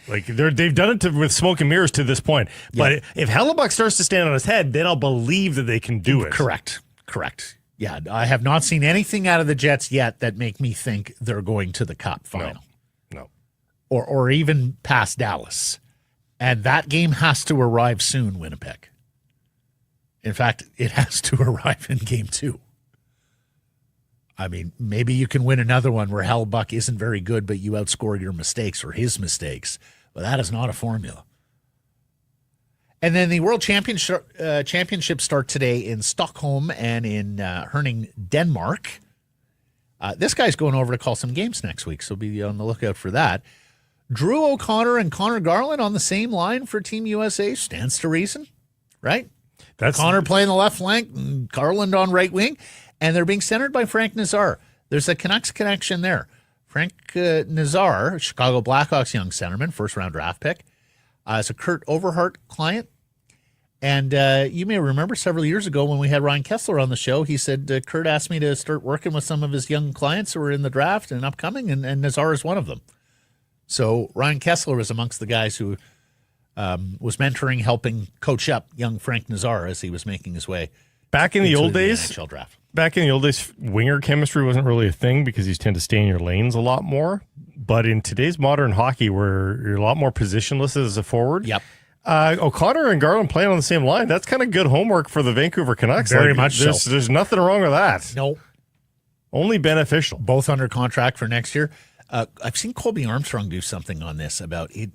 Like, they've done it with smoke and mirrors to this point. But if Hellebuck starts to stand on his head, then I'll believe that they can do it. Correct. Yeah, I have not seen anything out of the Jets yet that make me think they're going to the Cup final. No. Or even past Dallas. And that game has to arrive soon, Winnipeg. In fact, it has to arrive in Game 2. I mean, maybe you can win another one where Hellebuck isn't very good, but you outscore your mistakes or his mistakes. But that is not a formula. And then the World Championships start today in Stockholm and in Herning, Denmark. This guy's going over to call some games next week, so be on the lookout for that. Drew O'Connor and Connor Garland on the same line for Team USA stands to reason, right? That's Connor playing the left flank, and Garland on right wing, and they're being centered by Frank Nazar. There's a Canucks connection there. Frank Nazar, Chicago Blackhawks young centerman, first-round draft pick, is a Kurt Overhart client. And you may remember several years ago when we had Ryan Kessler on the show, he said, Kurt asked me to start working with some of his young clients who are in the draft and upcoming, and Nazar is one of them. So Ryan Kessler was amongst the guys who was mentoring, helping coach up young Frank Nazar as he was making his way back in the old the days. NHL draft. Back in the old days, winger chemistry wasn't really a thing because you tend to stay in your lanes a lot more. But in today's modern hockey, where you're a lot more positionless as a forward, O'Connor and Garland playing on the same line, that's kind of good homework for the Vancouver Canucks. Very much so. There's nothing wrong with that. No. Only beneficial. Both under contract for next year. I've seen Colby Armstrong do something on this about it.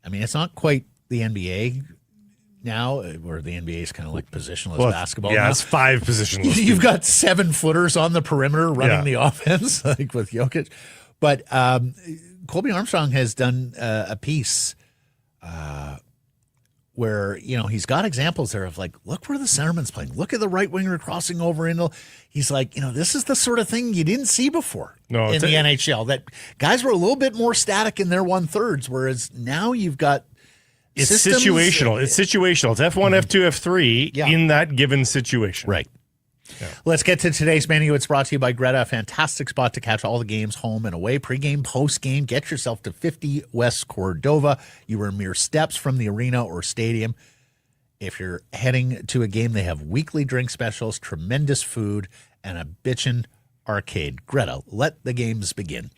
I mean, it's not quite the NBA now, where the NBA is kind of like positionless basketball. Yeah, now. it's 5 positionless. You've got 7-footers on the perimeter running the offense, like with Jokic. But Colby Armstrong has done a piece where, he's got examples there of like, look where the centerman's playing. Look at the right winger crossing over into. He's like, this is the sort of thing you didn't see before in the NHL. That guys were a little bit more static in their 1/3, whereas now you've got. It's situational. It's situational. It's F1, F2, F3 in that given situation. Right. Yeah. Let's get to today's menu. It's brought to you by Greta, a fantastic spot to catch all the games home and away, pregame, postgame. Get yourself to 50 West Cordova. You are mere steps from the arena or stadium. If you're heading to a game, they have weekly drink specials, tremendous food, and a bitchin' arcade. Greta, let the games begin.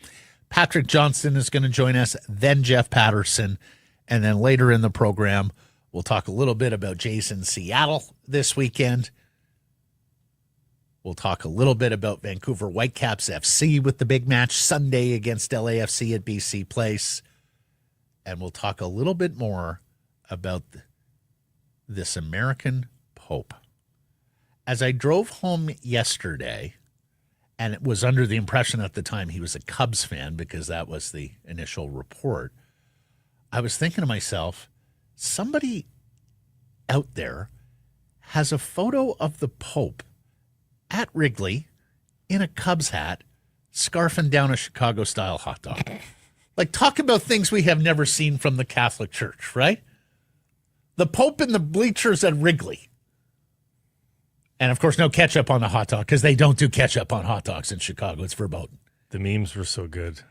Patrick Johnston is going to join us, then Jeff Patterson. And then later in the program, we'll talk a little bit about Jays in Seattle this weekend. We'll talk a little bit about Vancouver Whitecaps FC with the big match Sunday against LAFC at BC Place. And we'll talk a little bit more about this American Pope. As I drove home yesterday, and it was under the impression at the time he was a Cubs fan because that was the initial report, I was thinking to myself, somebody out there has a photo of the Pope at Wrigley in a Cubs hat, scarfing down a Chicago-style hot dog. Like, talk about things we have never seen from the Catholic Church, right? The Pope in the bleachers at Wrigley. And, of course, no ketchup on the hot dog because they don't do ketchup on hot dogs in Chicago. It's verboten. The memes were so good.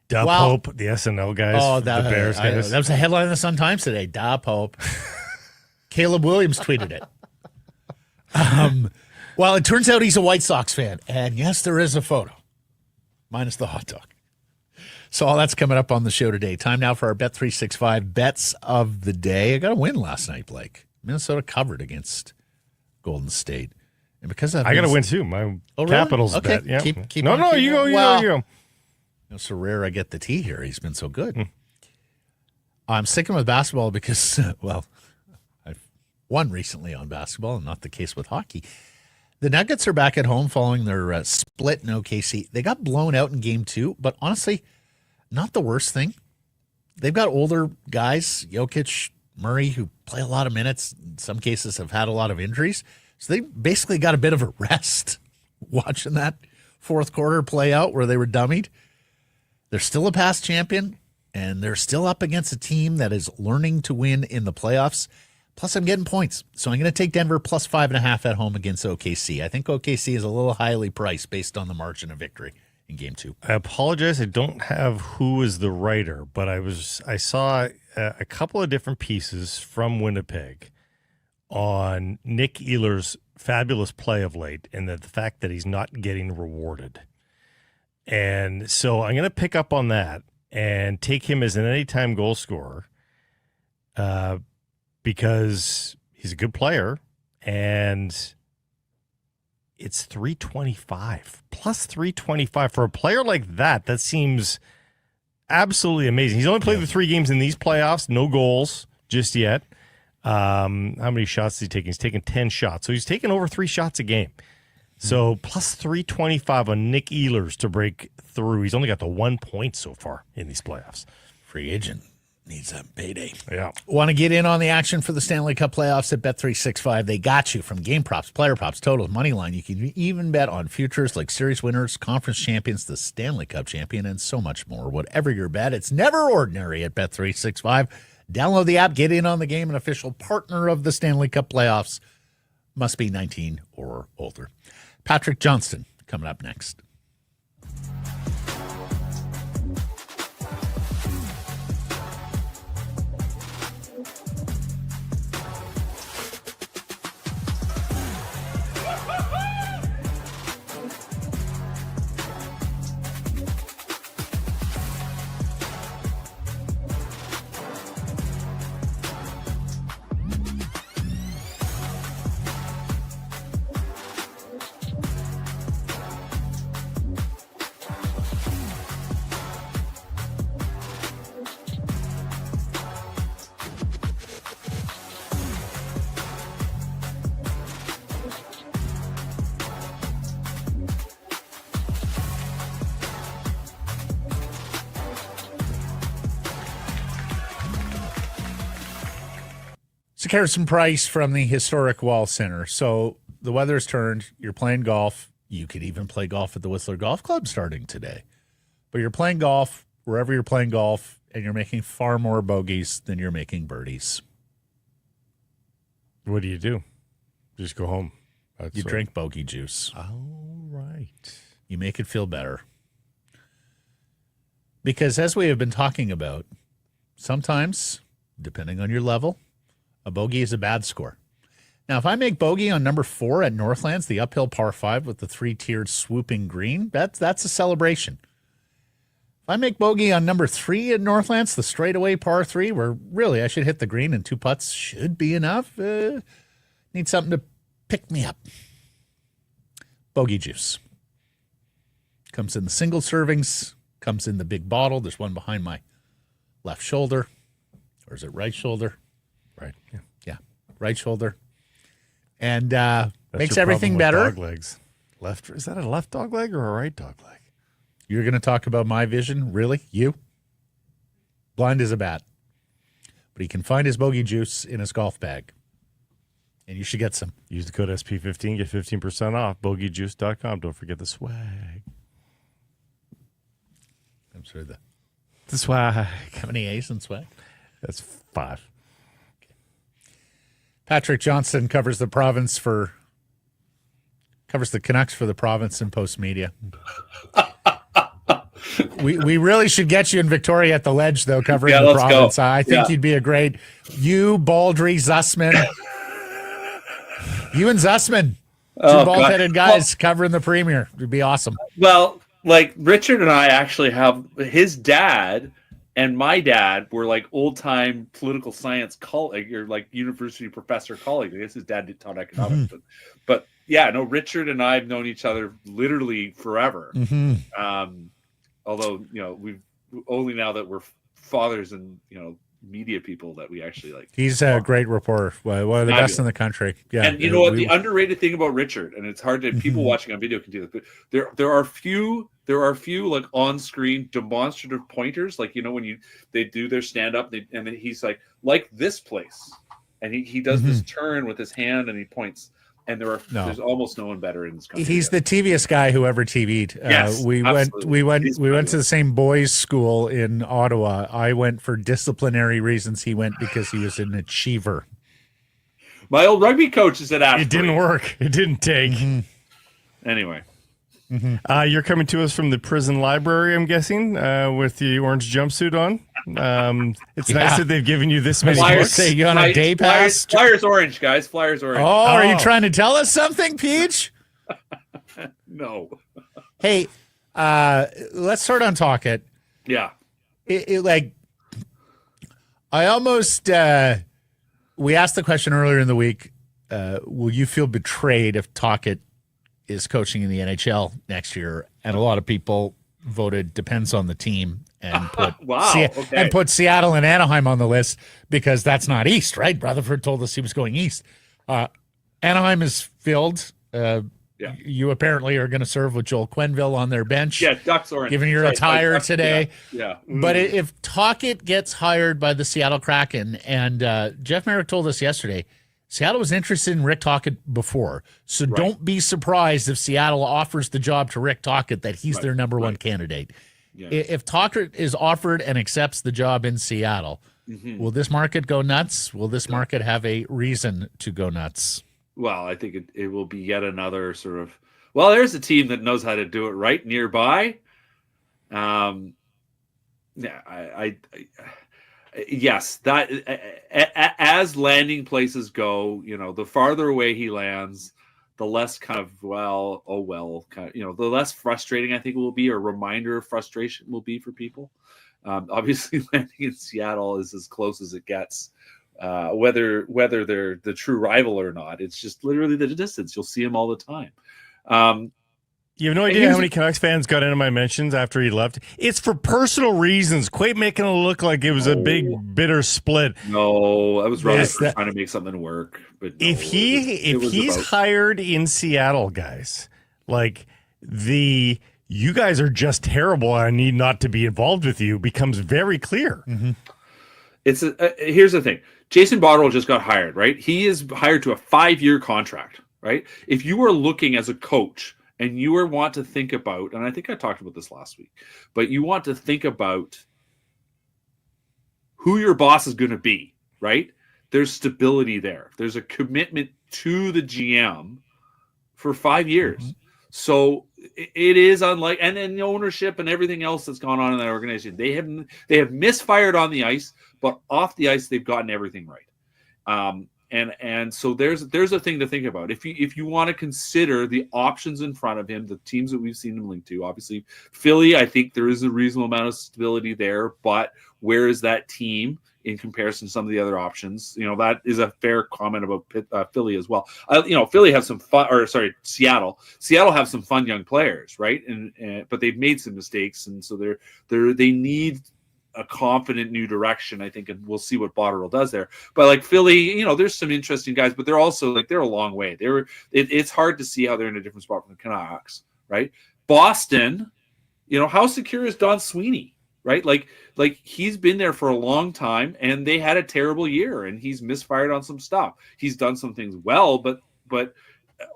Da Well- Pope, the SNL guys, Oh, the Bears guys. that was a headline in the Sun-Times today. Da Pope. Caleb Williams tweeted it. Well, it turns out he's a White Sox fan. And yes, there is a photo, minus the hot dog. So all that's coming up on the show today. Time now for our Bet365 bets of the day. I got a win last night, Blake. Minnesota covered against Golden State. And because I got to win too. My really? Capitals Okay. bet. Yeah. Keep no, on no, keeping you go, on. you Well, go. It's so rare I get the tea here. He's been so good. I'm sticking with basketball because, well, I've won recently on basketball, and not the case with hockey. The Nuggets are back at home following their split in OKC. They got blown out in game 2, but honestly, not the worst thing. They've got older guys, Jokic, Murray, who play a lot of minutes. In some cases have had a lot of injuries. So they basically got a bit of a rest watching that fourth quarter play out where they were dummied. They're still a past champion, and they're still up against a team that is learning to win in the playoffs. Plus, I'm getting points. So I'm going to take Denver plus 5.5 at home against OKC. I think OKC is a little highly priced based on the margin of victory in game 2. I apologize. I don't have who is the writer, but I saw a couple of different pieces from Winnipeg on Nick Ehlers' fabulous play of late and the fact that he's not getting rewarded. And so I'm going to pick up on that and take him as an anytime goal scorer because he's a good player, and it's 325, plus 325. For a player like that, that seems absolutely amazing. He's only played the 3 games in these playoffs, no goals just yet. How many shots is he taking? He's taking 10 shots. So he's taking over 3 shots a game. So plus 325 on Nick Ehlers to break through. He's only got the 1 point so far in these playoffs. Free agent needs a payday. Yeah. Want to get in on the action for the Stanley Cup playoffs at Bet365? They got you from game props, player props, totals, money line. You can even bet on futures like series winners, conference champions, the Stanley Cup champion, and so much more. Whatever your bet, it's never ordinary at Bet365. Download the app, get in on the game, an official partner of the Stanley Cup playoffs. Must be 19 or older. Patrick Johnston coming up next. So Harrison Price from the historic Wall Center. So the weather's turned. You're playing golf. You could even play golf at the Whistler Golf Club starting today. But you're playing golf wherever you're playing golf, and you're making far more bogeys than you're making birdies. What do? Just go home. You drink bogey juice. All right. You make it feel better. Because as we have been talking about, sometimes, depending on your level, a bogey is a bad score. Now, if I make bogey on number 4 at Northlands, the uphill par 5 with the 3-tiered swooping green, that's a celebration. If I make bogey on number 3 at Northlands, the straightaway par 3, where really I should hit the green and 2 putts should be enough, need something to pick me up. Bogey juice. Comes in the single servings, comes in the big bottle. There's one behind my left shoulder. Or is it right shoulder? Right. Yeah. Right shoulder. And That's makes your everything problem better. with dog legs. Left? Is that a left dog leg or a right dog leg? You're going to talk about my vision? Really? You? Blind as a bat. But he can find his bogey juice in his golf bag. And you should get some. Use the code SP15, get 15% off. Bogeyjuice.com. Don't forget the swag. I'm sorry, The swag. how many A's in swag? That's 5. Patrik Johnston covers the Canucks for the province in PostMedia. We really should get you in Victoria at the Ledge, though, covering the let's province. go. I think you'd be a great Baldry, Zussman. You and Zussman, two bald-headed guys covering the Premier. It'd be awesome. Well, like Richard and I actually have his dad and my dad were like old-time political science colleagues, or like university professor colleagues. I guess his dad taught economics, but yeah, no, Richard and I have known each other literally forever. Although, we've only now that we're fathers and, media people that we actually like. He's a great reporter, one of the best in the country. Yeah, and you know what? The underrated thing about Richard, and it's hard to people watching on video can do this, but there are few like on-screen demonstrative pointers, like when they do their stand-up, and then he's like this place, and he does this turn with his hand and he points. And there's almost no one better in this country. He's the TVest guy who ever TV'd. Yes, we went to the same boys' school in Ottawa. I went for disciplinary reasons. He went because he was an achiever. My old rugby coach is at Ashbury. It didn't work. It didn't take. Anyway. You're coming to us from the prison library, I'm guessing, with the orange jumpsuit on. It's nice that they've given you this many books. Say you on a day pass? Flyers orange, guys. Flyers orange. Oh, are you trying to tell us something, Peach? No. Hey, let's start on Tocchet. Yeah. I almost we asked the question earlier in the week, will you feel betrayed if Tocchet is coaching in the NHL next year? And a lot of people voted depends on the team and put and put Seattle and Anaheim on the list because that's not East, right? Rutherford told us he was going East. Anaheim is filled. You apparently are going to serve with Joel Quenneville on their bench. Yeah, Ducks orange. Given your attire today. Yeah. But if Tocchet gets hired by the Seattle Kraken, and Jeff Merrick told us yesterday, Seattle was interested in Rick Tocchet before. So don't be surprised if Seattle offers the job to Rick Tocchet that he's their number one candidate. Yeah. If Tocchet is offered and accepts the job in Seattle, will this market go nuts? Will this market have a reason to go nuts? Well, I think it will be yet another sort of, there's a team that knows how to do it right nearby. Yes, that as landing places go, the farther away he lands, the less kind of the less frustrating I think it will be, or reminder of frustration will be for people. Obviously, landing in Seattle is as close as it gets, whether they're the true rival or not. It's just literally the distance. You'll see him all the time. You have no idea how many Canucks fans got into my mentions after he left. It's for personal reasons. Quit making it look like it was a big, bitter split. No, I was trying to make something work. But no, if he's hired in Seattle, guys, you guys are just terrible. I need not to be involved with you becomes very clear. It's here's the thing. Jason Botterill just got hired, right? He is hired to a 5-year contract, right? If you are looking as a coach, and you want to think about, and I think I talked about this last week, but you want to think about who your boss is going to be, right? There's stability there. There's a commitment to the GM for 5 years. So it is unlike, and then the ownership and everything else that's gone on in that organization. They have misfired on the ice, but off the ice, they've gotten everything right. And so there's a thing to think about. If you want to consider the options in front of him, the teams that we've seen him linked to, obviously Philly, I think there is a reasonable amount of stability there, but where is that team in comparison to some of the other options? That is a fair comment about Philly as well. Philly have some fun, Seattle have some fun young players, right? But they've made some mistakes, and so they need a confident new direction, I think, and we'll see what Botterill does there. But Philly, there's some interesting guys, but they're also they're a long way. It's hard to see how they're in a different spot from the Canucks, right? Boston, how secure is Don Sweeney, right? He's been there for a long time, and they had a terrible year, and he's misfired on some stuff. He's done some things well, but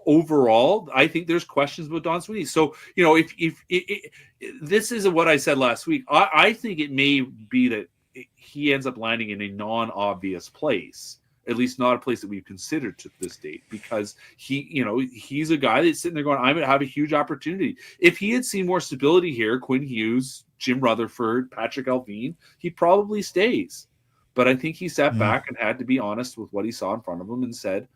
overall, I think there's questions about Don Sweeney. So, if this is what I said last week, I think it may be that he ends up landing in a non-obvious place, at least not a place that we've considered to this date, because he's a guy that's sitting there going, I'm going to have a huge opportunity. If he had seen more stability here, Quinn Hughes, Jim Rutherford, Patrik Allvin, he probably stays. But I think he sat back and had to be honest with what he saw in front of him and said,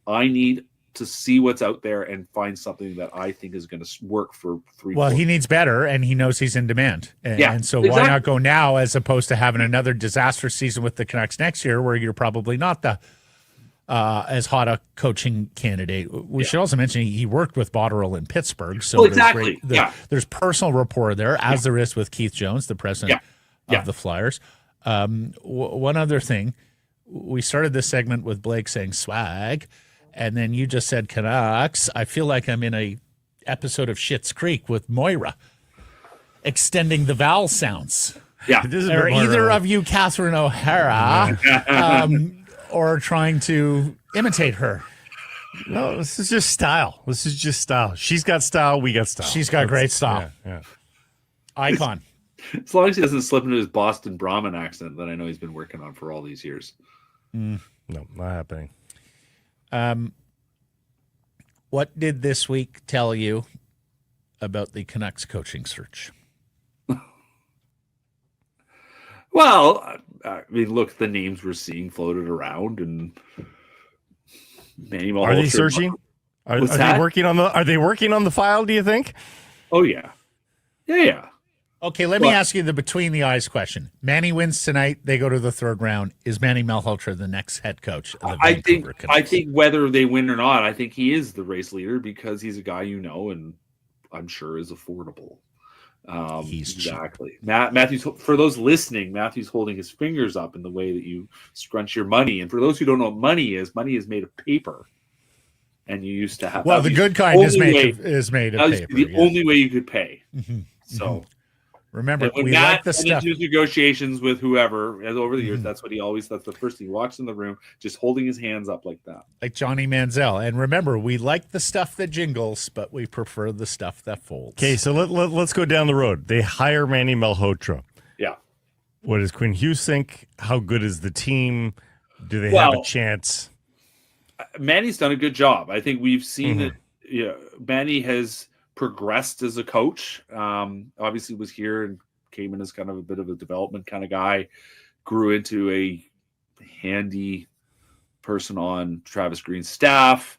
I need to see what's out there and find something that I think is going to work for 3. Well, he needs better, and he knows he's in demand. And so why not go now as opposed to having another disastrous season with the Canucks next year where you're probably not the as hot a coaching candidate. We should also mention he worked with Botterill in Pittsburgh. So there's personal rapport there, as there is with Keith Jones, the president of the Flyers. One other thing, we started this segment with Blake saying swag, and then you just said Canucks. I feel like I'm in a episode of Schitt's Creek with Moira, extending the vowel sounds. Yeah. Are either of you Catherine O'Hara or trying to imitate her? No, this is just style. She's got style. We got style. She's got great style. Yeah. Icon. As long as he doesn't slip into his Boston Brahmin accent that I know he's been working on for all these years. No, not happening. What did this week tell you about the Canucks coaching search? Well, I mean, look, the names we're seeing floated around, and Manny Malhotra. Are they searching? Are they working on the? Are they working on the file? Do you think? Oh yeah. Okay, let me ask you the between the eyes question. Manny wins tonight. They go to the third round. Is Manny Malhotra the next head coach of the Vancouver Canucks? I think whether they win or not, I think he is the race leader because he's a guy and I'm sure is affordable. He's exactly. Matthew's, for those listening, Matthew's holding his fingers up in the way that you scrunch your money. And for those who don't know what money is made of paper. And you used to have the good kind is made of paper. The only way you could pay. Mm-hmm. So remember, we like the stuff. His negotiations with whoever over the years, that's the first thing he walks in the room, just holding his hands up like that. Like Johnny Manziel. And remember, we like the stuff that jingles, but we prefer the stuff that folds. Okay, so let's go down the road. They hire Manny Malhotra. Yeah. What does Quinn Hughes think? How good is the team? Do they have a chance? Manny's done a good job. I think we've seen that Manny has progressed as a coach. Obviously was here and came in as kind of a bit of a development kind of guy, grew into a handy person on Travis Green's staff,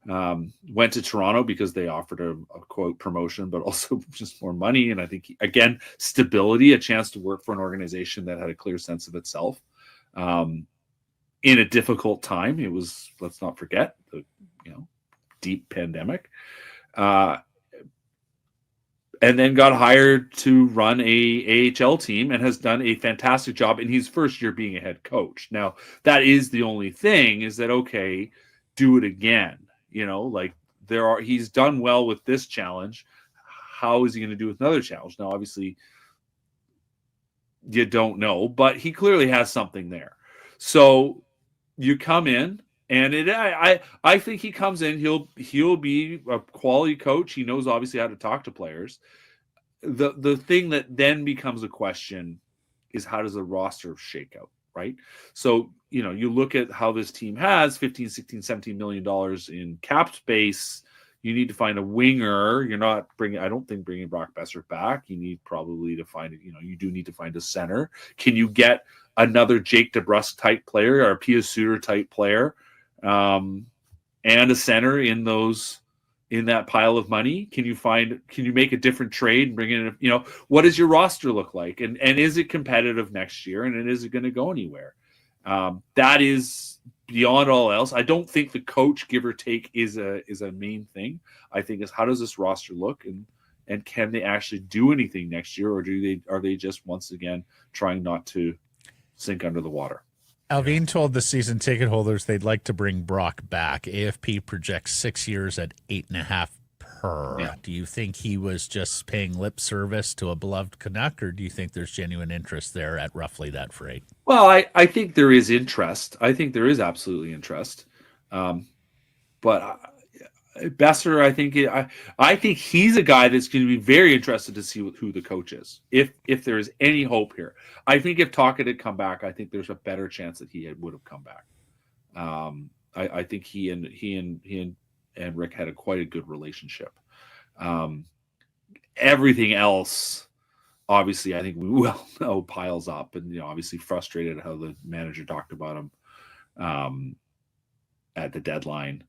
went to Toronto because they offered a quote promotion, but also just more money. And I think, again, stability, a chance to work for an organization that had a clear sense of itself. In a difficult time, it was, let's not forget, the deep pandemic. And then got hired to run a AHL team and has done a fantastic job in his first year being a head coach. Now, that is the only thing is that, okay, do it again. He's done well with this challenge. How is he going to do with another challenge? Now, obviously, you don't know, but he clearly has something there. So you come in, and I think he comes in. He'll be a quality coach. He knows obviously how to talk to players. The thing that then becomes a question is how does the roster shake out, right? So you look at how this team has $15, $16, $17 million in cap space. You need to find a winger. You're not bringing. I don't think bringing Brock Besser back. You need probably to find. You do need to find a center. Can you get another Jake DeBrusk type player or a Pia Suter type player? And a center in that pile of money? Can you make a different trade and bring in, what does your roster look like? And is it competitive next year? And is it going to go anywhere? That is beyond all else. I don't think the coach, give or take, is a main thing. I think is how does this roster look and can they actually do anything next year? Or are they just once again trying not to sink under the water? Allvin told the season ticket holders they'd like to bring Brock back. AFP projects 6 years at 8.5 per. Yeah. Do you think he was just paying lip service to a beloved Canuck, or do you think there's genuine interest there at roughly that freight? Well, I think there is interest. I think there is absolutely interest. But Besser, I think he's a guy that's going to be very interested to see who the coach is. If there is any hope here, I think if Tocchet had come back, I think there's a better chance that he would have come back. I think he and Rick had quite a good relationship. Everything else obviously, I think we well know piles up, and obviously frustrated how the manager talked about him at the deadline.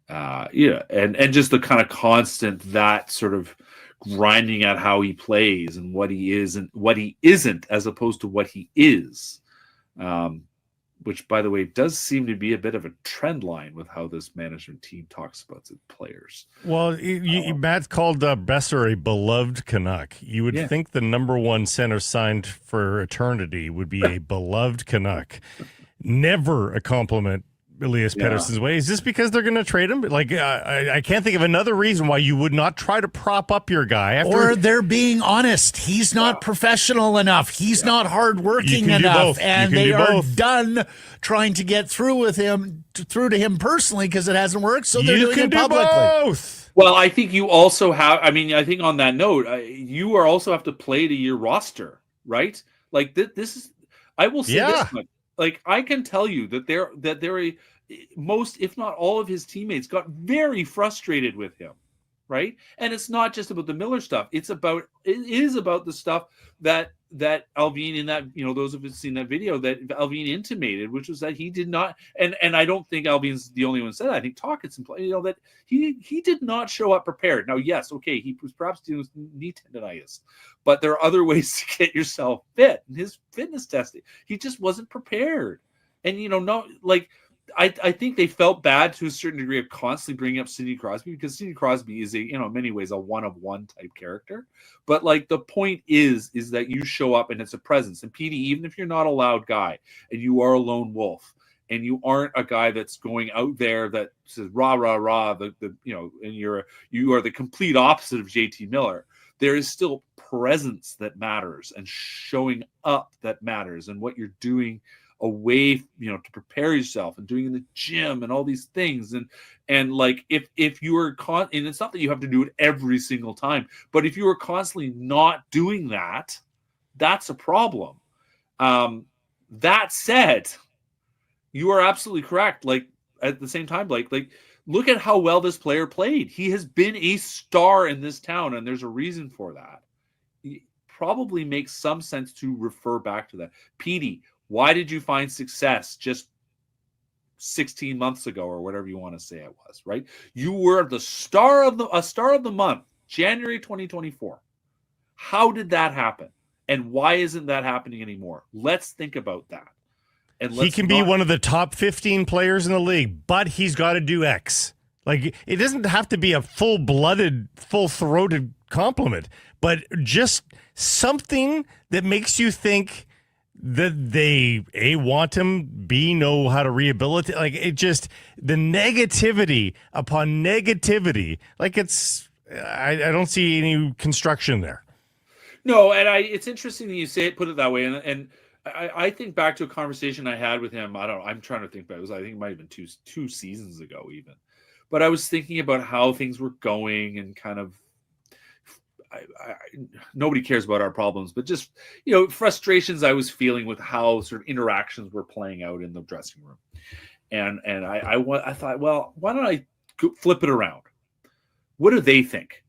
And just the kind of constant that sort of grinding at how he plays and what he is and what he isn't, as opposed to what he is. Which, by the way, does seem to be a bit of a trend line with how this management team talks about the players. Well, Matt called Besser a beloved Canuck. You would think the number one center signed for eternity would be a beloved Canuck. Never a compliment Elias Pettersson's way. Is this because they're going to trade him? Like, I can't think of another reason why you would not try to prop up your guy. Or they're being honest. He's not professional enough. He's not hardworking enough. And they are done trying to get through to him personally because it hasn't worked. So they're doing it publicly. Both. Well, I think you also have, I think on that note, you are also have to play to your roster, right? Like this is, I will say this much. Like, I can tell you that most, if not all of his teammates got very frustrated with him, right? And it's not just about the Miller stuff. It is about the stuff that Allvin in that, those of us seen that video that Allvin intimated, which was that he did not, and I don't think Alvin's the only one who said that. I think Tochet's that he did not show up prepared. Now, yes, okay, he was perhaps dealing with knee tendonitis, but there are other ways to get yourself fit. And his fitness testing, he just wasn't prepared. And I think they felt bad to a certain degree of constantly bringing up Sidney Crosby, because Sidney Crosby is in many ways a one-of-one type character. But the point is that you show up and it's a presence. And Petey, even if you're not a loud guy and you are a lone wolf and you aren't a guy that's going out there that says rah rah rah, and you are the complete opposite of JT Miller, there is still presence that matters and showing up that matters, and what you're doing away, to prepare yourself and doing in the gym and all these things. And if you are and it's not that you have to do it every single time, but if you are constantly not doing that, that's a problem. That said, you are absolutely correct. At the same time, look at how well this player played. He has been a star in this town, and there's a reason for that. It probably makes some sense to refer back to that. Petey, why did you find success just 16 months ago, or whatever you want to say it was, right? You were the star of the month, January 2024. How did that happen? And why isn't that happening anymore? Let's think about that. And he can be one of the top 15 players in the league, but he's got to do X. It doesn't have to be a full-blooded, full-throated compliment, but just something that makes you think that they want him, B, know how to rehabilitate. The negativity upon negativity. I don't see any construction there. No, and it's interesting that you put it that way, and I think back to a conversation I had with him. I'm trying to think back. I think it might have been two seasons ago even, but I was thinking about how things were going and kind of. Nobody cares about our problems, but just frustrations I was feeling with how sort of interactions were playing out in the dressing room, and I thought, well, why don't I flip it around? What do they think?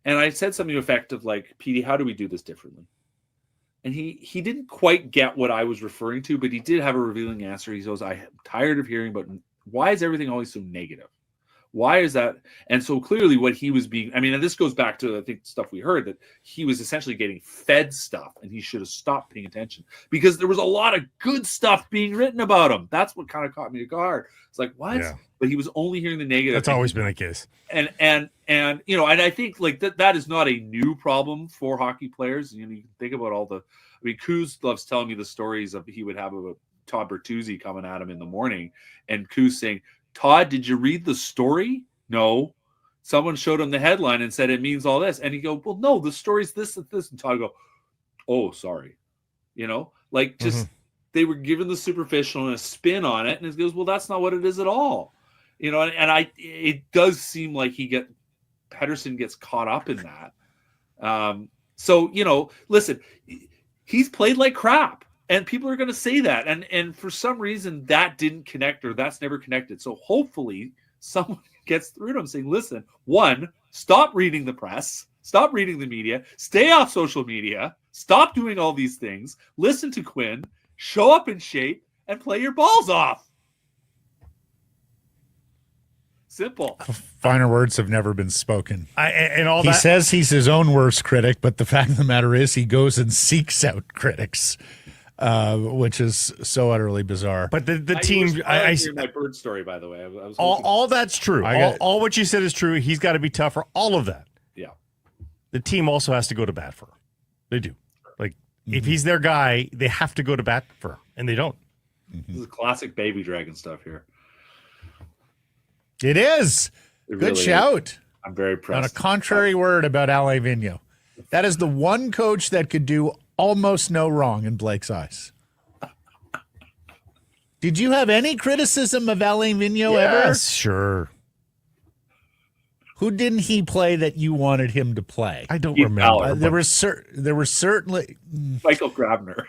And I said something effective like, Petey, how do we do this differently? And he didn't quite get what I was referring to, but he did have a revealing answer. He goes, I'm tired of hearing about why is everything always so negative? Why is that? And so clearly what he was being, and this goes back to, I think, stuff we heard, that he was essentially getting fed stuff and he should have stopped paying attention because there was a lot of good stuff being written about him. That's what kind of caught me off guard. It's like, what? Yeah. But he was only hearing the negative. That's always been the case. And I think that is not a new problem for hockey players. You can think about Coos loves telling me the stories of he would have about Todd Bertuzzi coming at him in the morning and Coos saying, Todd, did you read the story? No. Someone showed him the headline and said it means all this. And he go, well, no, the story's this and this. And Todd go, oh, sorry. They were given the superficial and a spin on it. And he goes, well, that's not what it is at all. It does seem like Petterson gets caught up in that. Listen, he's played like crap. And people are going to say that. And for some reason, that didn't connect or that's never connected. So hopefully someone gets through to him saying, listen, one, stop reading the press, stop reading the media, stay off social media, Stop doing all these things. Listen to Quinn. Show up in shape and play your balls off. Simple. Finer words have never been spoken. He Says he's his own worst critic, but the fact of the matter is he goes and seeks out critics, which is so utterly bizarre. But the team, I hear my bird story, by the way. I was all that's true. All what you said is true. He's got to be tougher. All of that. Yeah. The team also has to go to bat for him. They do. Like, if he's their guy, they have to go to bat for him, and they don't. This is classic baby dragon stuff here. It is. It Good really shout. is. I'm very Not impressed. a contrary word about Alain Vigneault. That is the one coach that could do almost no wrong in Blake's eyes. Did you have any criticism of Alain Vigneault ever? Yes, sure. Who didn't he play that you wanted him to play? I don't Keith remember. Fowler. There were certainly, Michael Grabner.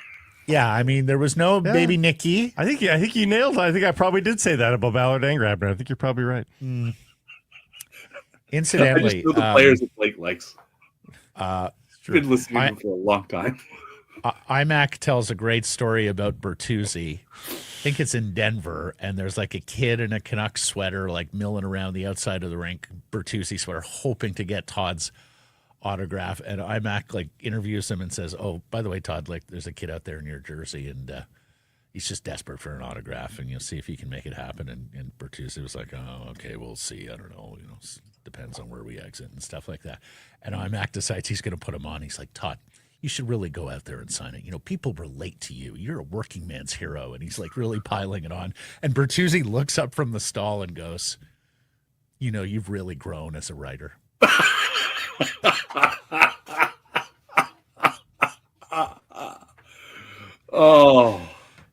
yeah. I mean, there was no baby Nicky. I think you nailed it. I think I probably did say that about Ballard and Grabner. I think you're probably right. I Incidentally, just know the players that Blake likes. true. Been listening to him for a long time. IMAC tells a great story about Bertuzzi. I think it's in Denver, and there's like a kid in a Canucks sweater, like milling around the outside of the rink, Bertuzzi sweater, hoping to get Todd's autograph. And IMAC like interviews him and says, "Oh, by the way, Todd, like there's a kid out there in your jersey, and he's just desperate for an autograph, and you'll see if he can make it happen." And Bertuzzi was like, "Oh, okay, we'll see. I don't know, depends on where we exit and stuff like that." And IMAC decides he's going to put him on. He's like, "Todd, you should really go out there and sign it. People relate to you. You're a working man's hero." And he's like really piling it on. And Bertuzzi looks up from the stall and goes, "You've really grown as a writer."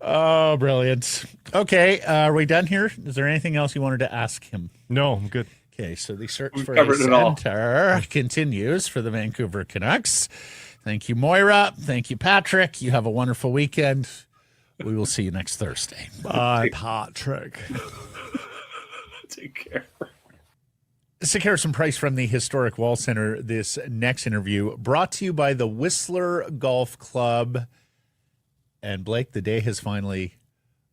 Oh, brilliant. Okay, are we done here? Is there anything else you wanted to ask him? No, I'm good. Okay, so the search We've for a covered it all. center continues for the Vancouver Canucks. Thank you, Moira. Thank you, Patrick. You have a wonderful weekend. We will see you next Thursday. Bye, Patrick. Take care. This is Harrison Price from the Historic Wall Center. This next interview brought to you by the Whistler Golf Club. And Blake, the day has finally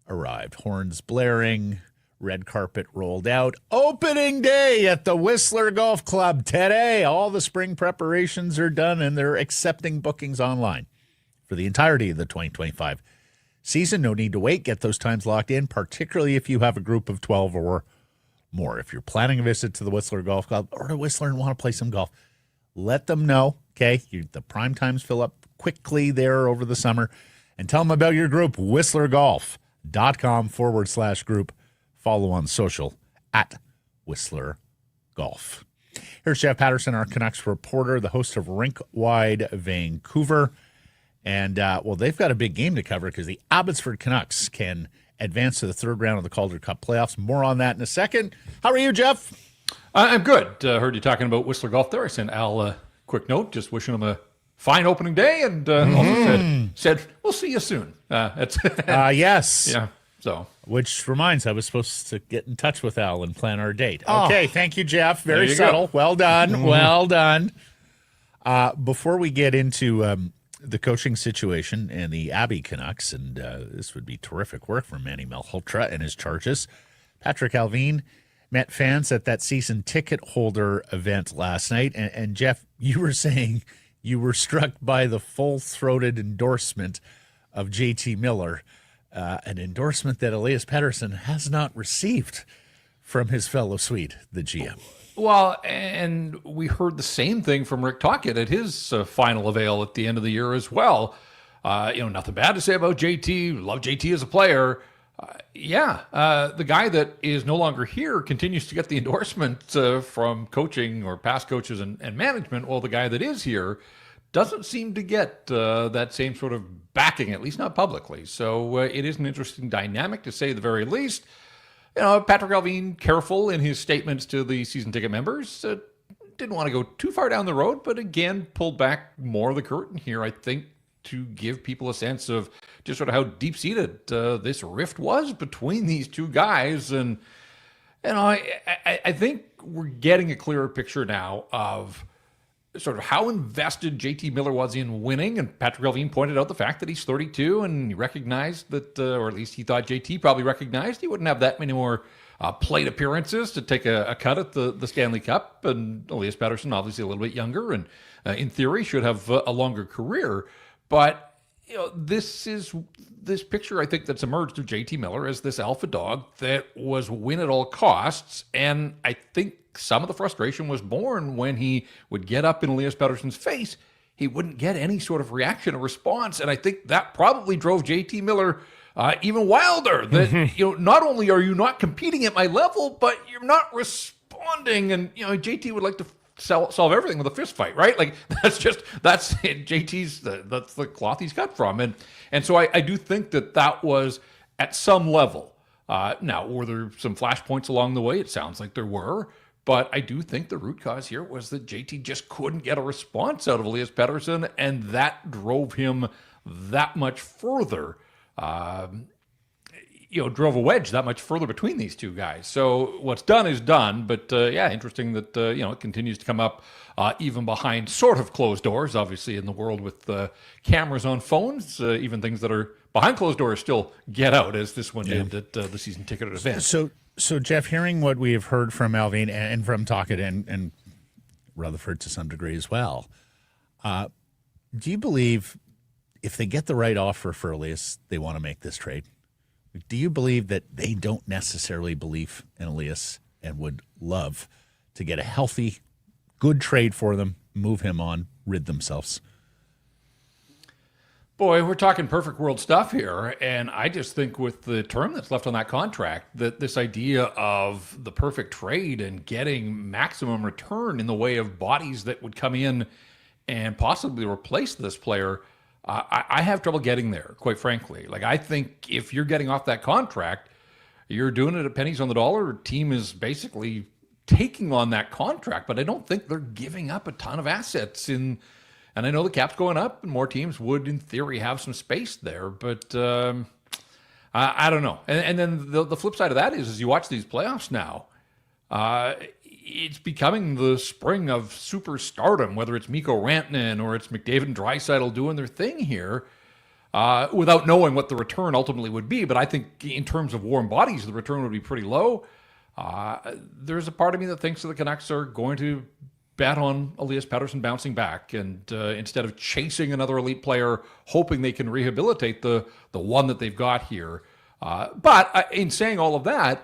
arrived. Horns blaring, red carpet rolled out. Opening day at the Whistler Golf Club today. All the spring preparations are done, and they're accepting bookings online for the entirety of the 2025 season. No need to wait. Get those times locked in, particularly if you have a group of 12 or more. If you're planning a visit to the Whistler Golf Club or to Whistler and want to play some golf, let them know, okay? The prime times fill up quickly there over the summer. And tell them about your group, whistlergolf.com/group. Follow on social at Whistler Golf. Here's Jeff Patterson, our Canucks reporter, the host of Rink Wide Vancouver. And, they've got a big game to cover because the Abbotsford Canucks can advance to the third round of the Calder Cup playoffs. More on that in a second. How are you, Jeff? I'm good. Heard you talking about Whistler Golf there. I sent Al a quick note, just wishing him a fine opening day, and also said, we'll see you soon. Yes. Yeah. So, which reminds, I was supposed to get in touch with Al and plan our date. Okay, thank you, Jeff. Very you subtle. go. Well done. Well done. Before we get into the coaching situation and the Abbey Canucks, and this would be terrific work from Manny Malhotra and his charges, Patrik Allvin met fans at that season ticket holder event last night. And Jeff, you were saying you were struck by the full-throated endorsement of JT Miller, an endorsement that Elias Petterson has not received from his fellow Swede, the GM. well, and we heard the same thing from Rick Tocchet at his final avail at the end of the year as well. Nothing bad to say about JT. Love JT as a player. The guy that is no longer here continues to get the endorsement from coaching or past coaches and management. Well, the guy that is here doesn't seem to get that same sort of backing, at least not publicly. So it is an interesting dynamic, to say the very least. Patrik Allvin, careful in his statements to the season ticket members. Didn't want to go too far down the road, but again, pulled back more of the curtain here, I think, to give people a sense of just sort of how deep-seated this rift was between these two guys. And, I think we're getting a clearer picture now of sort of how invested JT Miller was in winning. And Patrik Allvin pointed out the fact that he's 32, and he recognized that, or at least he thought JT probably recognized he wouldn't have that many more plate appearances to take a cut at the Stanley Cup. And Elias Pettersson, obviously a little bit younger, and in theory should have a longer career. But this picture, I think, that's emerged of JT Miller as this alpha dog that was win at all costs. And I think some of the frustration was born when he would get up in Elias Pettersson's face. He wouldn't get any sort of reaction or response. And I think that probably drove JT Miller even wilder. That, not only are you not competing at my level, but you're not responding. And, JT would like to solve everything with a fist fight, right? Like that's JT's, that's the cloth he's cut from. And so I do think that was at some level. Now, were there some flashpoints along the way? It sounds like there were, but I do think the root cause here was that JT just couldn't get a response out of Elias Pettersson, and that drove him that much further. Drove a wedge that much further between these two guys. So what's done is done, but interesting that, it continues to come up even behind sort of closed doors, obviously in the world with cameras on phones, even things that are behind closed doors still get out, as this one did at the season ticketed event. So Jeff, hearing what we have heard from Allvin and from Tocchet and Rutherford to some degree as well, do you believe if they get the right offer for Elias, they want to make this trade? Do you believe that they don't necessarily believe in Elias and would love to get a healthy, good trade for them, move him on, rid themselves? Boy, we're talking perfect world stuff here. And I just think with the term that's left on that contract, that this idea of the perfect trade and getting maximum return in the way of bodies that would come in and possibly replace this player, I have trouble getting there, quite frankly. Like, I think if you're getting off that contract, you're doing it at pennies on the dollar. Team is basically taking on that contract, but I don't think they're giving up a ton of assets in. And I know the cap's going up, and more teams would, in theory, have some space there. But I don't know. And then the flip side of that is, as you watch these playoffs now, it's becoming the spring of superstardom, whether it's Mikko Rantanen or it's McDavid and Draisaitl doing their thing here, without knowing what the return ultimately would be. But I think in terms of warm bodies, the return would be pretty low. There's a part of me that thinks that the Canucks are going to bet on Elias Pettersson bouncing back, and instead of chasing another elite player, hoping they can rehabilitate the one that they've got here. But in saying all of that,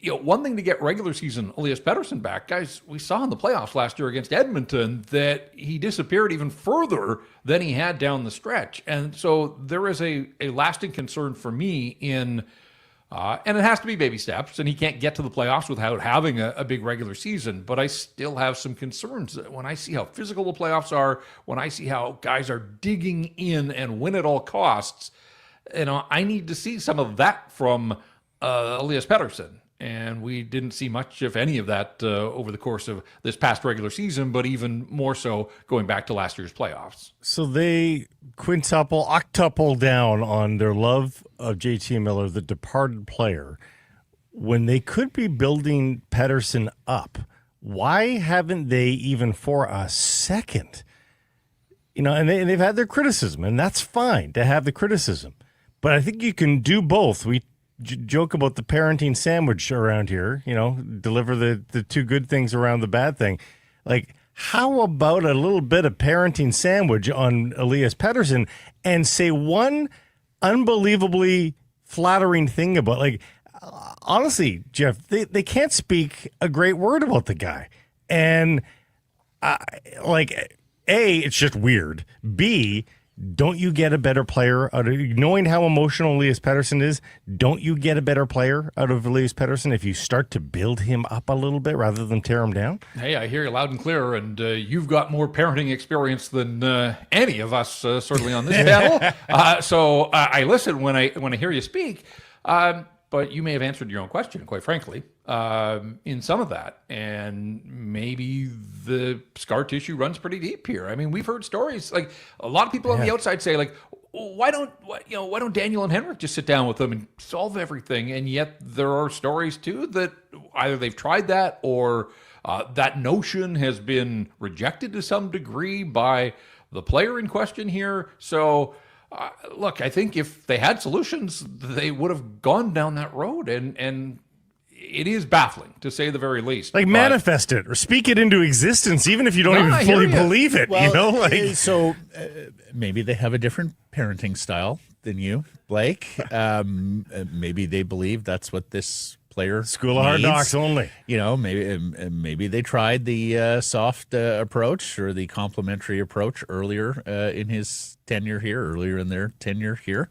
one thing to get regular season Elias Pettersson back, guys, we saw in the playoffs last year against Edmonton that he disappeared even further than he had down the stretch. And so there is a lasting concern for me in, and it has to be baby steps, and he can't get to the playoffs without having a big regular season. But I still have some concerns when I see how physical the playoffs are, when I see how guys are digging in and win at all costs. I need to see some of that from Elias Pettersson. And we didn't see much, if any, of that over the course of this past regular season, but even more so going back to last year's playoffs. So they octuple down on their love of JT Miller, the departed player, when they could be building Petterson up. Why haven't they, even for a second, and they've had their criticism, and that's fine to have the criticism. But I think you can do both. We joke about the parenting sandwich around here, deliver the two good things around the bad thing. Like, how about a little bit of parenting sandwich on Elias Pettersson and say one unbelievably flattering thing about, honestly, Jeff, they can't speak a great word about the guy. And A, it's just weird. B, don't you get a better player out of, knowing how emotional Elias Pettersson is, don't you get a better player out of Elias Pettersson if you start to build him up a little bit rather than tear him down? Hey, I hear you loud and clear, and you've got more parenting experience than any of us, certainly on this panel. So I listen when I hear you speak, but you may have answered your own question, quite frankly, in some of that. And maybe the scar tissue runs pretty deep here. I mean, we've heard stories, like a lot of people on the outside say, like, why don't Daniel and Henrik just sit down with them and solve everything? And yet there are stories too that either they've tried that or That notion has been rejected to some degree by the player in question here. So, look, I think if they had solutions, they would have gone down that road. And it is baffling, to say the very least. Like, manifest it or speak it into existence, even if you don't even fully believe it. Well, so maybe they have a different parenting style than you, Blake. Maybe they believe that's what this player School of Hard Knocks only. Maybe they tried the soft approach or the complimentary approach earlier in his tenure here, earlier in their tenure here,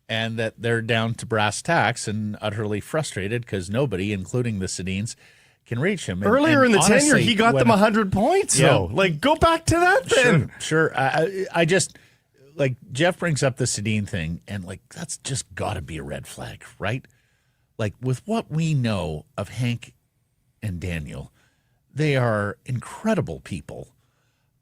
and that they're down to brass tacks and utterly frustrated because nobody, including the Sedins, can reach him. Earlier in the tenure, he got them 100 points, though. Like, go back to that then. Sure. I just, like, Jeff brings up the Sedin thing, and, like, that's just got to be a red flag, right? Like, with what we know of Hank and Daniel, they are incredible people.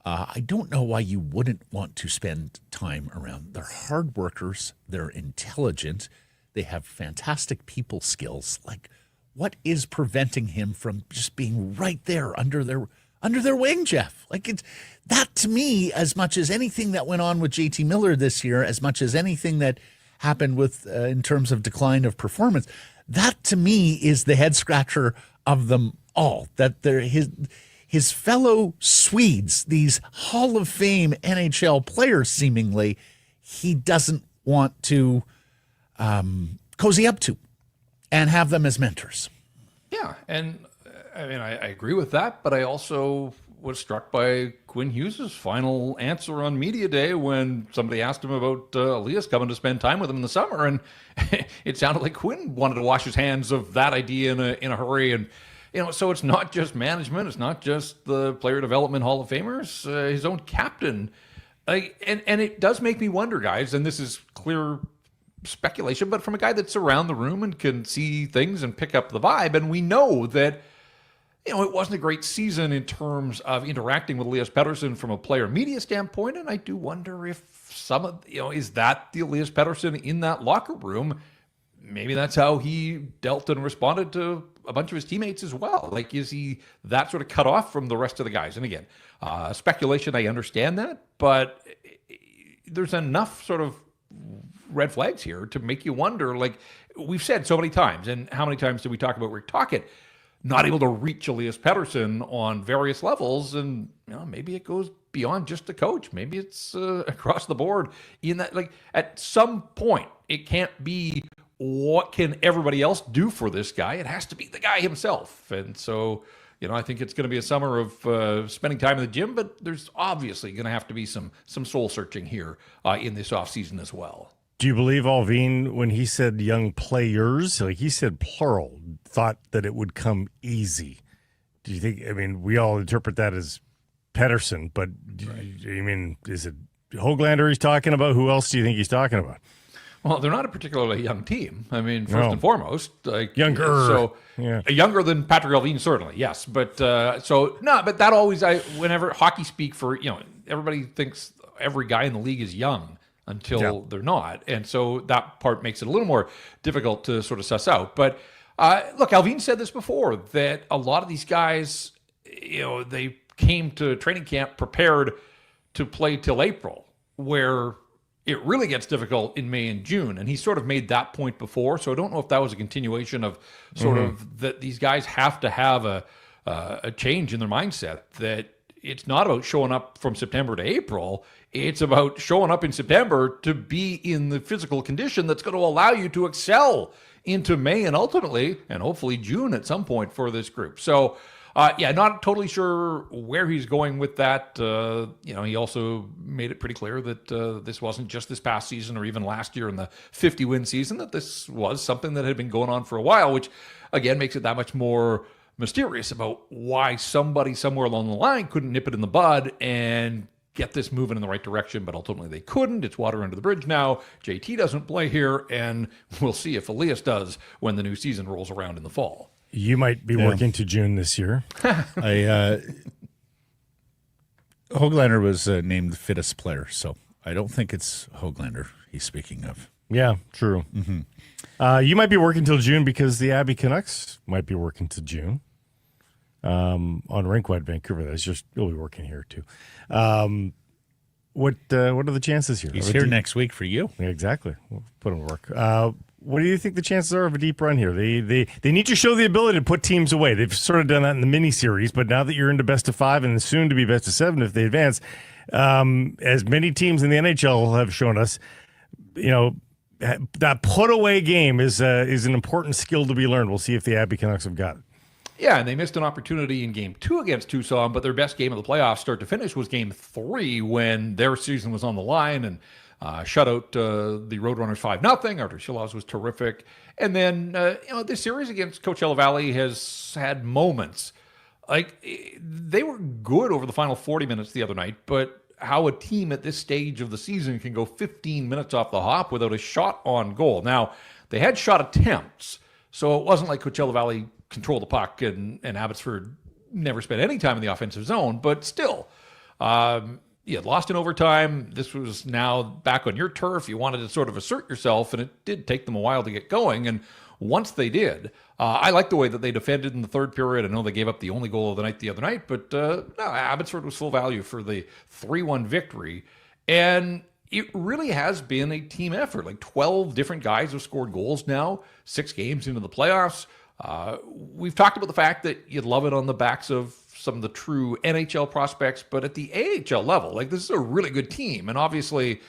I don't know why you wouldn't want to spend time around. They're hard workers. They're intelligent. They have fantastic people skills. Like, what is preventing him from just being right there under their wing, Jeff? Like, it's that, to me, as much as anything that went on with JT Miller this year, as much as anything that happened with in terms of decline of performance, that to me is the head scratcher of them all. That they're his fellow Swedes, these Hall of Fame NHL players, seemingly, he doesn't want to cozy up to and have them as mentors. Yeah, and I mean, I agree with that, but I also was struck by Quinn Hughes' final answer on Media Day when somebody asked him about Elias coming to spend time with him in the summer, and it sounded like Quinn wanted to wash his hands of that idea in a hurry. And so it's not just management, it's not just the player development Hall of Famers, his own captain. And it does make me wonder, guys, and this is clear speculation, but from a guy that's around the room and can see things and pick up the vibe, and we know that it wasn't a great season in terms of interacting with Elias Pettersson from a player media standpoint, and I do wonder if some of is that the Elias Pettersson in that locker room? Maybe that's how he dealt and responded to a bunch of his teammates as well. Like, is he that sort of cut off from the rest of the guys? And again, speculation, I understand that, but there's enough sort of red flags here to make you wonder. Like we've said so many times, and how many times did we talk about Rick Tocchet not able to reach Elias Pettersson on various levels? And maybe it goes beyond just the coach. Maybe it's across the board in that, like, at some point it can't be what can everybody else do for this guy. It has to be the guy himself. And so, I think it's going to be a summer of spending time in the gym, but there's obviously going to have to be some soul searching here in this offseason as well. Do you believe Allvin, when he said young players, like he said plural, thought that it would come easy? Do you think, we all interpret that as Petterson, but is it Höglander he's talking about? Who else do you think he's talking about? Well, they're not a particularly young team. First and foremost, younger. So younger than Patrik Allvin, certainly, yes. But but that always, whenever hockey speak for, everybody thinks every guy in the league is young until they're not, and so that part makes it a little more difficult to sort of suss out. But look, Allvin said this before, that a lot of these guys, they came to training camp prepared to play till April, where it really gets difficult in May and June. And he sort of made that point before. So I don't know if that was a continuation of sort of that these guys have to have a change in their mindset, that it's not about showing up from September to April. It's about showing up in September to be in the physical condition that's going to allow you to excel into May and ultimately, and hopefully June at some point for this group. So not totally sure where he's going with that. He also made it pretty clear that this wasn't just this past season or even last year in the 50-win season, that this was something that had been going on for a while, which, again, makes it that much more mysterious about why somebody somewhere along the line couldn't nip it in the bud and get this moving in the right direction, but ultimately they couldn't. It's water under the bridge now. JT doesn't play here, and we'll see if Elias does when the new season rolls around in the fall. You might be working to June this year. Höglander was named the fittest player, so I don't think it's Höglander he's speaking of. Yeah, true. Mm-hmm. You might be working till June because the Abbey Canucks might be working to June. on Rinkwide Vancouver. That's just he'll be working here too. What are the chances here? He's here next week for you. Yeah, exactly. We'll put him to work. What do you think the chances are of a deep run here? They need to show the ability to put teams away. They've sort of done that in the mini series, but now that you're into best of 5 and soon to be best of 7 if they advance, as many teams in the NHL have shown us, that put away game is an important skill to be learned. We'll see if the Abbey Canucks have got it. Yeah, and they missed an opportunity in Game 2 against Tucson, but their best game of the playoffs start to finish was Game 3 when their season was on the line and shut out the Roadrunners 5-0. Artur Silovs was terrific. And then, this series against Coachella Valley has had moments. Like, they were good over the final 40 minutes the other night, but how a team at this stage of the season can go 15 minutes off the hop without a shot on goal. Now, they had shot attempts, so it wasn't like Coachella Valley controlled the puck and Abbotsford never spent any time in the offensive zone, but still, you had lost in overtime. This was now back on your turf. You wanted to sort of assert yourself, and it did take them a while to get going. And once they did, I like the way that they defended in the third period. I know they gave up the only goal of the night the other night, but no, Abbotsford was full value for the 3-1 victory. And it really has been a team effort. Like 12 different guys have scored goals now, 6 games into the playoffs. We've talked about the fact that you'd love it on the backs of some of the true NHL prospects, but at the AHL level, like this is a really good team. And obviously,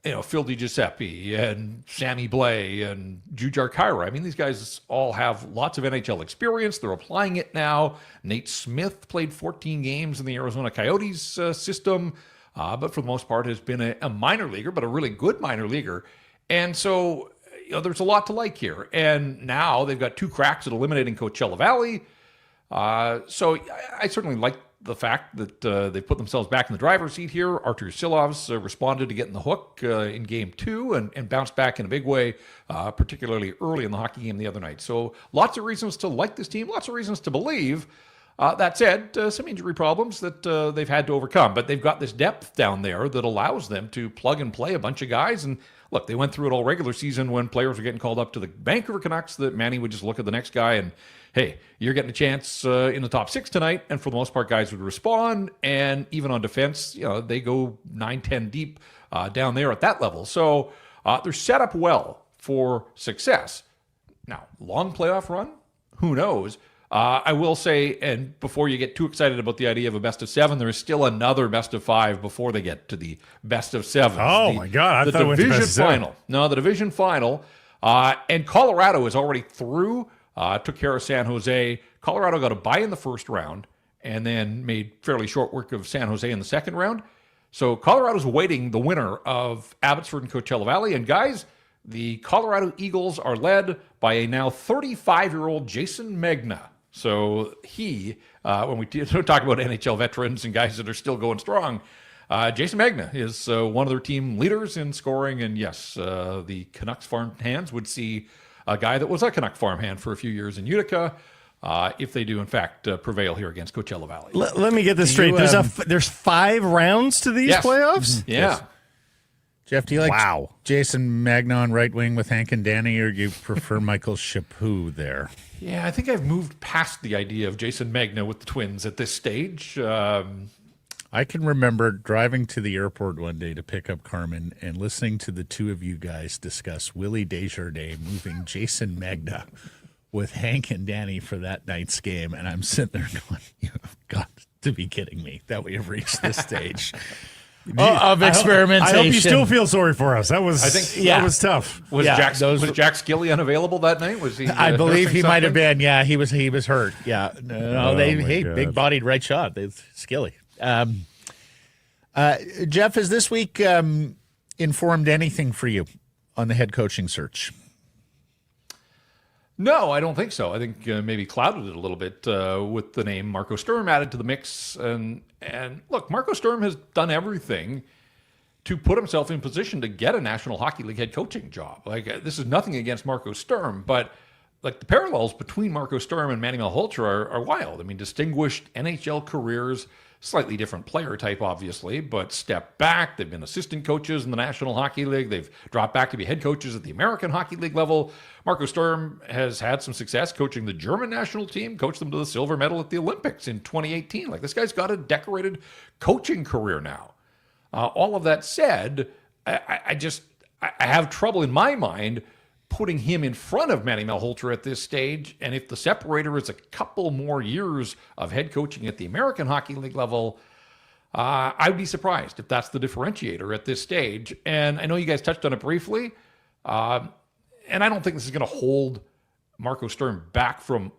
Phil DiGiuseppe and Sammy Blais and Jujhar Khaira. I mean, these guys all have lots of NHL experience. They're applying it now. Nate Smith played 14 games in the Arizona Coyotes system, but for the most part has been a minor leaguer, but a really good minor leaguer. And so, there's a lot to like here. And now they've got 2 cracks at eliminating Coachella Valley. So I certainly like the fact that they put themselves back in the driver's seat here. Artur Silovs responded to getting the hook in Game 2 and bounced back in a big way, particularly early in the hockey game the other night. So lots of reasons to like this team, lots of reasons to believe. That said, some injury problems that they've had to overcome. But they've got this depth down there that allows them to plug and play a bunch of guys. And look, they went through it all regular season when players were getting called up to the Vancouver Canucks, that Manny would just look at the next guy and, hey, you're getting a chance in the top 6 tonight. And for the most part, guys would respond. And even on defense, they go 9-10 deep down there at that level. So they're set up well for success. Now, long playoff run? Who knows? I will say, and before you get too excited about the idea of a best of 7, there is still another best of 5 before they get to the best of 7. Oh, my God. I thought it went to best of 7. Final. No, the division final. And Colorado is already through. Took care of San Jose. Colorado got a bye in the first round and then made fairly short work of San Jose in the second round. So Colorado's awaiting the winner of Abbotsford and Coachella Valley. And guys, the Colorado Eagles are led by a now 35-year-old Jason Megna. So he, when we talk about NHL veterans and guys that are still going strong, Jason Megna is one of their team leaders in scoring. And yes, the Canucks farm hands would see a guy that was a Canuck farmhand for a few years in Utica, if they do, in fact, prevail here against Coachella Valley. Let me get this straight. There's 5 rounds to these playoffs? Mm-hmm. Yeah. Yes. Jeff, do you like Jason Megna on right wing with Hank and Danny, or do you prefer Michael Chaput there? Yeah, I think I've moved past the idea of Jason Megna with the Twins at this stage. I can remember driving to the airport one day to pick up Carmen and listening to the 2 of you guys discuss Willie Desjardins moving Jason Megna with Hank and Danny for that night's game. And I'm sitting there going, you've got to be kidding me that we have reached this stage of experimentation. I hope you still feel sorry for us. That was tough. Was Jack Skilly unavailable that night? Was he? I believe he might have been. Yeah, he was hurt. Yeah. No, big bodied right shot. Skilly. Jeff, has this week informed anything for you on the head coaching search? No, I don't think so. I think maybe clouded it a little bit with the name Marco Sturm added to the mix. And look, Marco Sturm has done everything to put himself in position to get a National Hockey League head coaching job. Like, this is nothing against Marco Sturm, but like the parallels between Marco Sturm and Manny Malhotra are wild. I mean, distinguished NHL careers, slightly different player type, obviously, but step back. They've been assistant coaches in the National Hockey League. They've dropped back to be head coaches at the American Hockey League level. Marco Sturm has had some success coaching the German national team, coached them to the silver medal at the Olympics in 2018. Like, this guy's got a decorated coaching career now. All of that said, I have trouble in my mind putting him in front of Manny Malhotra at this stage. And if the separator is a couple more years of head coaching at the American Hockey League level, I'd be surprised if that's the differentiator at this stage. And I know you guys touched on it briefly, and I don't think this is going to hold Marco Sturm back from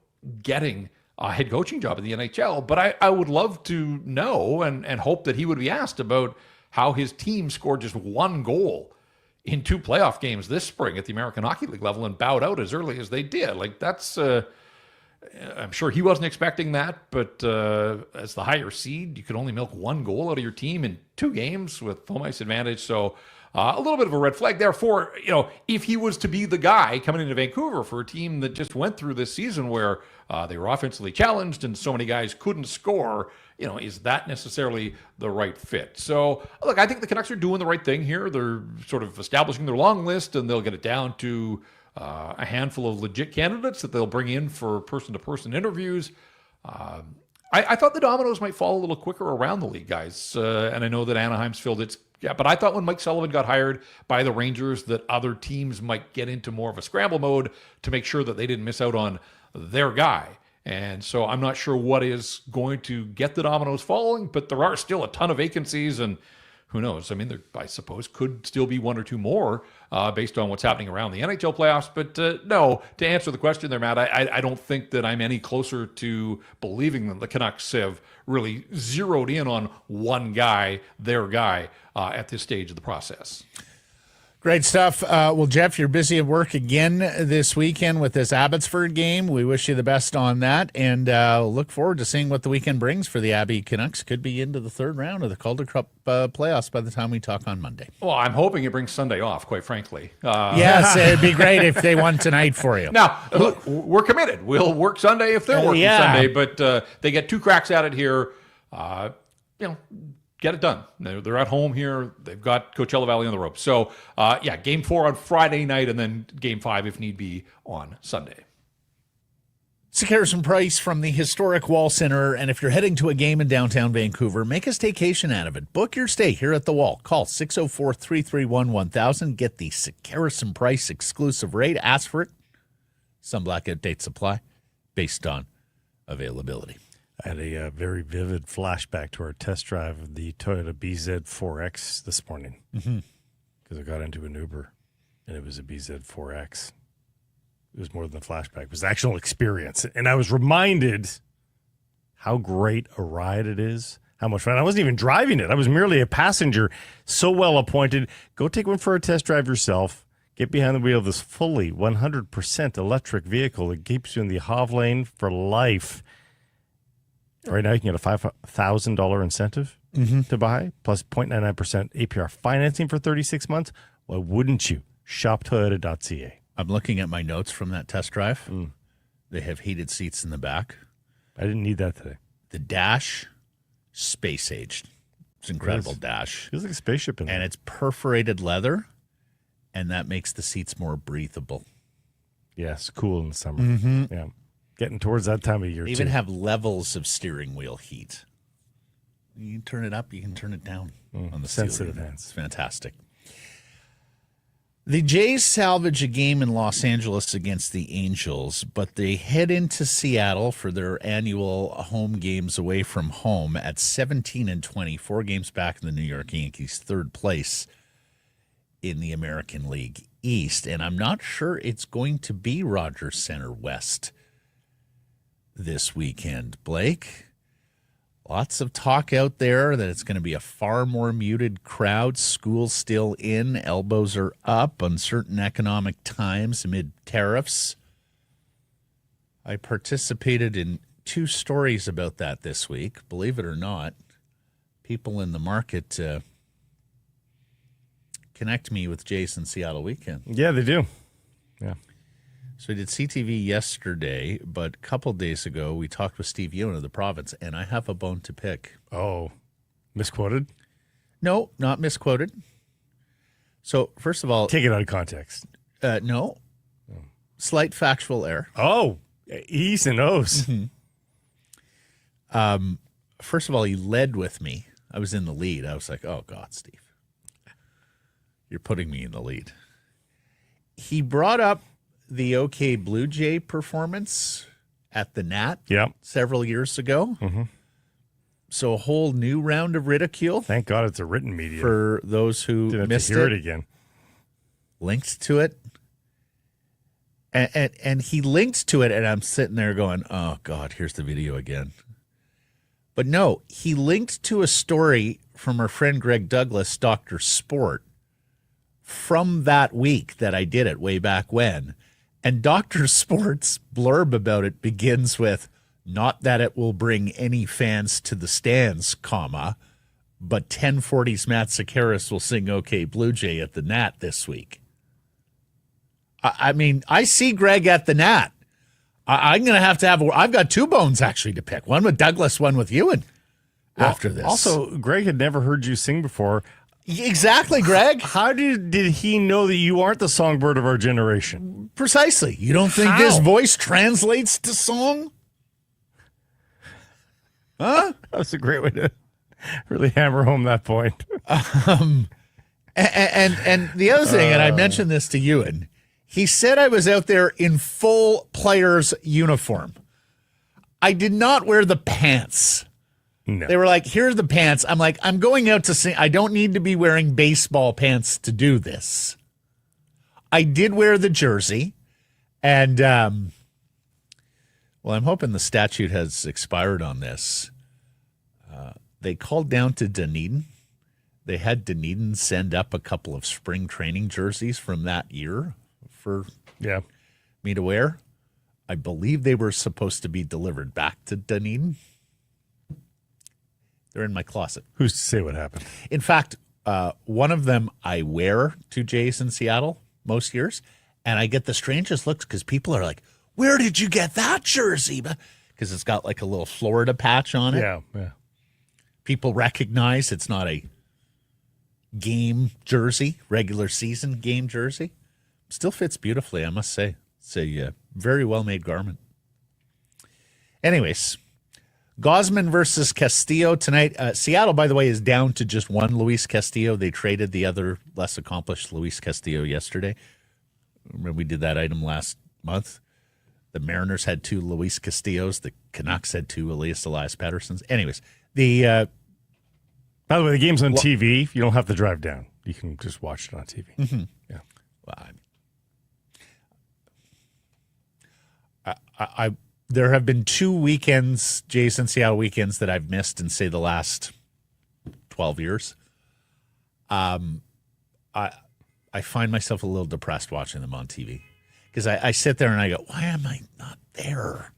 getting a head coaching job in the NHL. But I would love to know and hope that he would be asked about how his team scored just one goal in 2 playoff games this spring at the American Hockey League level and bowed out as early as they did. Like, that's, I'm sure he wasn't expecting that, but as the higher seed, you could only milk 1 goal out of your team in 2 games with home ice advantage. So a little bit of a red flag. Therefore, if he was to be the guy coming into Vancouver for a team that just went through this season where they were offensively challenged and so many guys couldn't score, is that necessarily the right fit? So, look, I think the Canucks are doing the right thing here. They're sort of establishing their long list, and they'll get it down to a handful of legit candidates that they'll bring in for person-to-person interviews. I thought the dominoes might fall a little quicker around the league, guys. And I know that Anaheim's filled its gap, but I thought when Mike Sullivan got hired by the Rangers that other teams might get into more of a scramble mode to make sure that they didn't miss out on their guy. And so I'm not sure what is going to get the dominoes falling, but there are still a ton of vacancies, and who knows? I mean, there, I suppose, could still be 1 or 2 more based on what's happening around the NHL playoffs. But no, to answer the question there, Matt, I don't think that I'm any closer to believing that the Canucks have really zeroed in on one guy, their guy, at this stage of the process. Great stuff. Well, Jeff, you're busy at work again this weekend with this Abbotsford game. We wish you the best on that, and look forward to seeing what the weekend brings for the Abbey Canucks. Could be into the 3rd round of the Calder Cup playoffs by the time we talk on Monday. Well, I'm hoping it brings Sunday off, quite frankly. Yes, it'd be great if they won tonight for you. Now, look, we're committed. We'll work Sunday if they're working Sunday, but they get 2 cracks at it here. Get it done. They're at home here. They've got Coachella Valley on the ropes. So, Game 4 on Friday night, and then Game 5, if need be, on Sunday. It's a Harrison Price from the historic Wall Center, and if you're heading to a game in downtown Vancouver, make a staycation out of it. Book your stay here at the Wall. Call 604-331-1000. Get the Harrison Price exclusive rate. Ask for it. Some blackout dates apply based on availability. I had a very vivid flashback to our test drive of the Toyota BZ4X this morning because I got into an Uber, and it was a BZ4X. It was more than a flashback. It was actual experience. And I was reminded how great a ride it is, how much fun. I wasn't even driving it. I was merely a passenger, so well appointed. Go take one for a test drive yourself. Get behind the wheel of this fully 100% electric vehicle that keeps you in the HOV lane for life. Right now, you can get a $5,000 incentive to buy, plus 0.99% APR financing for 36 months. Why wouldn't you? ShopToyota.ca. I'm looking at my notes from that test drive. They have heated seats in the back. I didn't need that today. The dash, space-aged. It's an incredible dash. Feels like a spaceship in there. And it's perforated leather, and that makes the seats more breathable. Yes, cool in the summer. Yeah. Getting towards that time of year, They even have levels of steering wheel heat. You can turn it up, you can turn it down on the sensitive steering. hands. It's fantastic. The Jays salvage a game in Los Angeles against the Angels, but they head into Seattle for their annual home games away from home at 17-20, 4 games back in the New York Yankees, 3rd place in the American League East. And I'm not sure it's going to be Rogers Center West this weekend, Blake. Lots of talk out there that it's going to be a far more muted crowd. School's still in. Elbows are up. Uncertain economic times amid tariffs. I participated in 2 stories about that this week. Believe it or not, people in the market connect me with Jason Seattle weekend. Yeah, they do. Yeah. So I did CTV yesterday, but a couple days ago we talked with Steve Ewan of the Province, and I have a bone to pick. Oh, misquoted? No, not misquoted. So first of all, Take it out of context. no, slight factual error. Oh, E's and O's. First of all, he led with me. I was in the lead. I was like, oh, God, Steve. You're putting me in the lead. He brought up the OK Blue Jay performance at the Nat several years ago. So a whole new round of ridicule. Thank God it's a written media. For those who Didn't have missed to hear it again. Linked to it. And he linked to it, and I'm sitting there going, oh, God, here's the video again. But no, he linked to a story from our friend Greg Douglas, Dr. Sport, from that week that I did it way back when. And Dr. Sport's blurb about it begins with, not that it will bring any fans to the stands, comma, but 1040's Matt Sakaris will sing OK Blue Jay at the Nat this week. I mean, I see Greg at the Nat. I'm going to have I've got two bones actually to pick. One with Douglas, one with Ewan after this. Also, Greg had never heard you sing before. Exactly, Greg. How did he know that you aren't the songbird of our generation? Precisely. You don't think this voice translates to song? Huh? That's a great way to really hammer home that point. And the other thing, and I mentioned this to Ewan, he said I was out there in full player's uniform. I did not wear the pants. No. They were like, here are the pants. I'm like, I'm going out to sing. I don't need to be wearing baseball pants to do this. I did wear the jersey. And, well, I'm hoping the statute has expired on this. They called down to Dunedin. They had Dunedin send up a couple of spring training jerseys from that year for me to wear. I believe they were supposed to be delivered back to Dunedin. They're in my closet. Who's to say what happened? In fact, one of them I wear to Jays in Seattle most years, and I get the strangest looks because people are like, where did you get that jersey? Because it's got like a little Florida patch on it. Yeah. People recognize it's not a game jersey, regular season game jersey. Still fits beautifully, I must say. It's a very well-made garment. Anyways, Gosman versus Castillo tonight. Seattle, by the way, is down to just one Luis Castillo. They traded the other less accomplished Luis Castillo yesterday. Remember we did that item last month? The Mariners had two Luis Castillos. The Canucks had two Elias Pettersons. Anyways, by the way, the game's on TV. You don't have to drive down. You can just watch it on TV. Mm-hmm. Yeah. Well, there have been 2 weekends, Jays and Seattle weekends, that I've missed in, say, the last 12 years. I find myself a little depressed watching them on TV because I sit there and I go, why am I not there?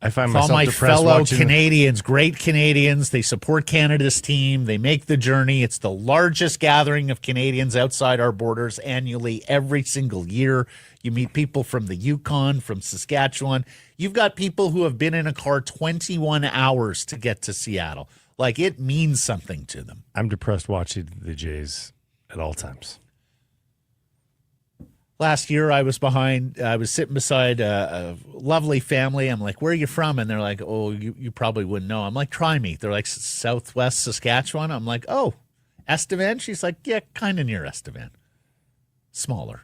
I find With all myself my depressed fellow watching Canadians, great Canadians. They support Canada's team. They make the journey. It's the largest gathering of Canadians outside our borders annually every single year. You meet people from the Yukon, from Saskatchewan. You've got people who have been in a car 21 hours to get to Seattle. Like, it means something to them. I'm depressed watching the Jays at all times. Last year, I was sitting beside a lovely family. I'm like, where are you from? And they're like, oh, you probably wouldn't know. I'm like, try me. They're like, Southwest Saskatchewan. I'm like, oh, Estevan? She's like, yeah, kind of near Estevan. Smaller.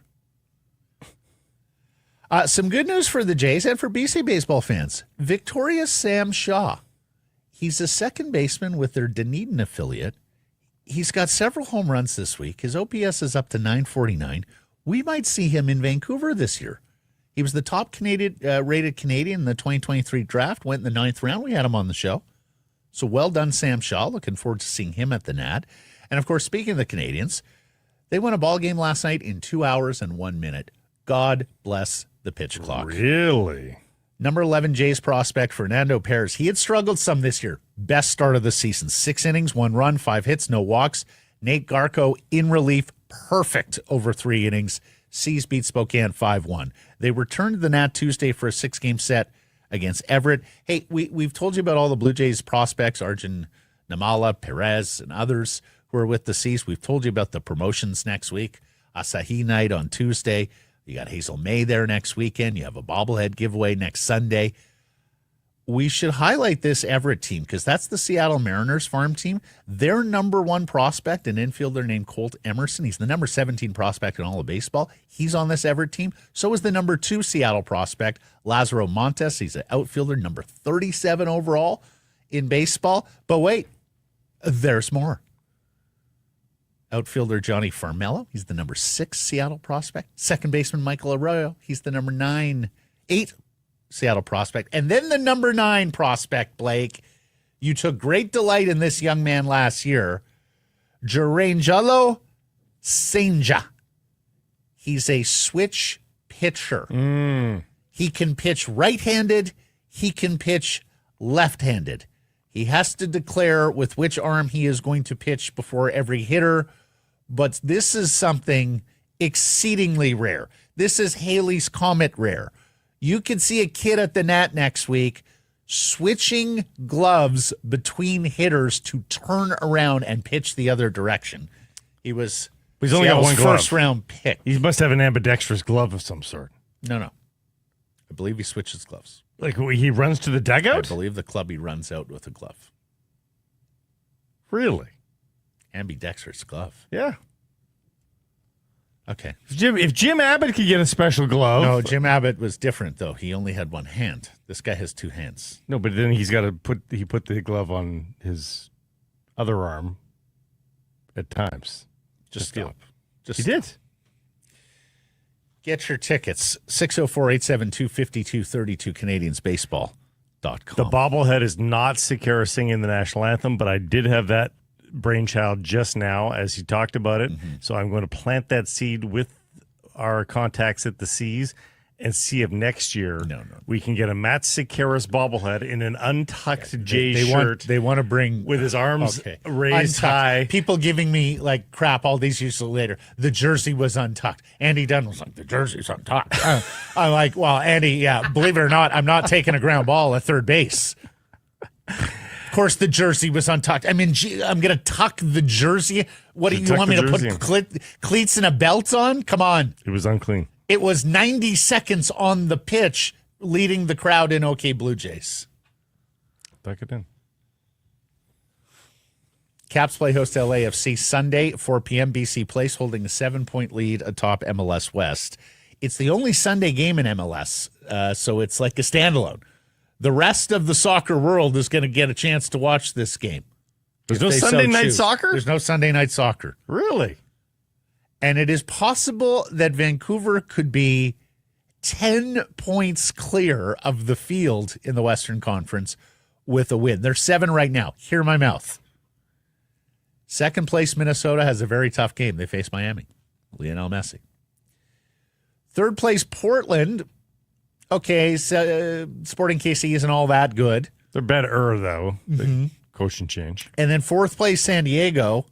Some good news for the Jays and for BC baseball fans. Victoria's Sam Shaw. He's a second baseman with their Dunedin affiliate. He's got several home runs this week. His OPS is up to 949. We might see him in Vancouver this year. He was the top rated Canadian in the 2023 draft, went in the 9th round. We had him on the show. So well done, Sam Shaw. Looking forward to seeing him at the Nat. And, of course, speaking of the Canadians, they won a ball game last night in 2 hours and 1 minute. God bless the pitch clock. Really? Number 11 Jays prospect Fernando Perez. He had struggled some this year. Best start of the season. 6 innings, 1 run, 5 hits, no walks. Nate Garko in relief. Perfect over 3 innings. Seas beat Spokane 5-1. They returned to the Nat Tuesday for a 6-game set against Everett. Hey, we've told you about all the Blue Jays prospects, Arjun Namala, Perez, and others who are with the Seas. We've told you about the promotions next week. Asahi night on Tuesday. You got Hazel May there next weekend. You have a bobblehead giveaway next Sunday. We should highlight this Everett team because that's the Seattle Mariners farm team. Their number 1 prospect, an infielder named Colt Emerson. He's the number 17 prospect in all of baseball. He's on this Everett team. So is the number 2 Seattle prospect, Lazaro Montes. He's an outfielder, number 37 overall in baseball. But wait, there's more. Outfielder Johnny Farmello. He's the number 6 Seattle prospect. Second baseman Michael Arroyo. He's the number 8 Seattle prospect. And then the number 9 prospect, Blake. You took great delight in this young man last year. Jarangelo Senja. He's a switch pitcher. He can pitch right-handed. He can pitch left-handed. He has to declare with which arm he is going to pitch before every hitter. But this is something exceedingly rare. This is Halley's Comet rare. You could see a kid at the Nat next week switching gloves between hitters to turn around and pitch the other direction. He's only got one glove. First round pick. He must have an ambidextrous glove of some sort. No. I believe he switches gloves. Like he runs to the dugout? I believe the club he runs out with a glove. Really? Ambidextrous glove. Yeah. Okay. If Jim Abbott could get a special glove. No, Jim Abbott was different, though. He only had one hand. This guy has 2 hands. No, but then he's got to put the glove on his other arm at times. Just stop. He did. Get your tickets. 604-872-5232, CanadiansBaseball.com. The bobblehead is not Sakara singing the national anthem, but I did have that brainchild just now as you talked about it. So I'm going to plant that seed with our contacts at the Seas and see if next year we can get a Matt Sakara's bobblehead in an untucked shirt. They want to bring with his arms raised high. People giving me like crap all these years later. The jersey was untucked. Andy Dunn was like, the jersey's untucked. I'm like, well, Andy, believe it or not, I'm not taking a ground ball at third base. Of course, the jersey was untucked. I mean, I'm going to tuck the jersey. What do you want me to put cleats and a belt on? Come on. It was unclean. It was 90 seconds on the pitch, leading the crowd in OK Blue Jays. Tuck it in. Caps play host LAFC Sunday, 4 p.m. BC Place, holding a 7-point lead atop MLS West. It's the only Sunday game in MLS, so it's like a standalone. The rest of the soccer world is going to get a chance to watch this game. There's no Sunday night soccer? There's no Sunday night soccer. Really? And it is possible that Vancouver could be 10 points clear of the field in the Western Conference with a win. They're 7 right now. Hear my mouth. Second place, Minnesota has a very tough game. They face Miami. Lionel Messi. Third place, Portland. Okay, so, Sporting KC isn't all that good. They're better, though. The coaching change. And then fourth place, San Diego.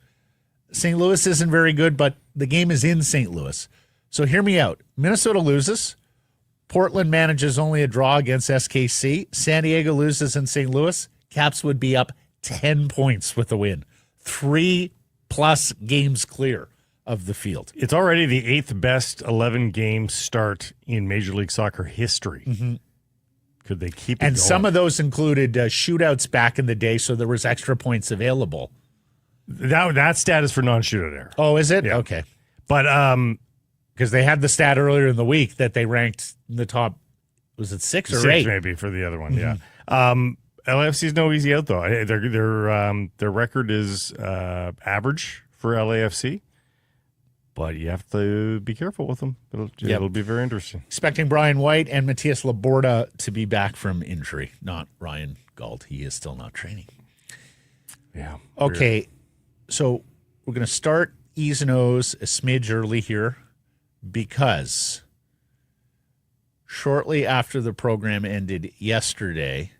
St. Louis isn't very good, but the game is in St. Louis. So hear me out. Minnesota loses. Portland manages only a draw against SKC. San Diego loses in St. Louis. Caps would be up 10 points with a win. 3+ games clear of the field. It's already the 8th best 11-game start in Major League Soccer history. Could they keep it And going? some of those included shootouts back in the day, so there was extra points available. That stat is for non-shootout error. Oh, is it? Yeah. Okay. But because they had the stat earlier in the week that they ranked in the top, was it 6 or 8? Maybe for the other one, yeah. LAFC is no easy out, though. Their record is average for LAFC, but you have to be careful with them. It'll be very interesting. Expecting Brian White and Matias Laborda to be back from injury, not Ryan Gauld. He is still not training. Yeah. Okay, so we're going to start E's and O's a smidge early here because shortly after the program ended yesterday,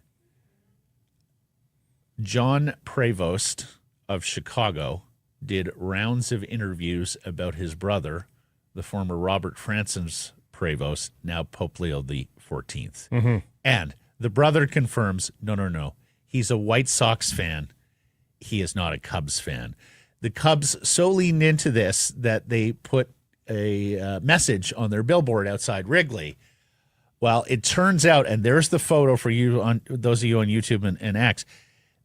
John Prevost of Chicago did rounds of interviews about his brother, the former Robert Francis Prevost, now Pope Leo the 14th. And the brother confirms, no. He's a White Sox fan. He is not a Cubs fan. The Cubs so leaned into this that they put a message on their billboard outside Wrigley. Well, it turns out, and there's the photo for you, on those of you on YouTube and X,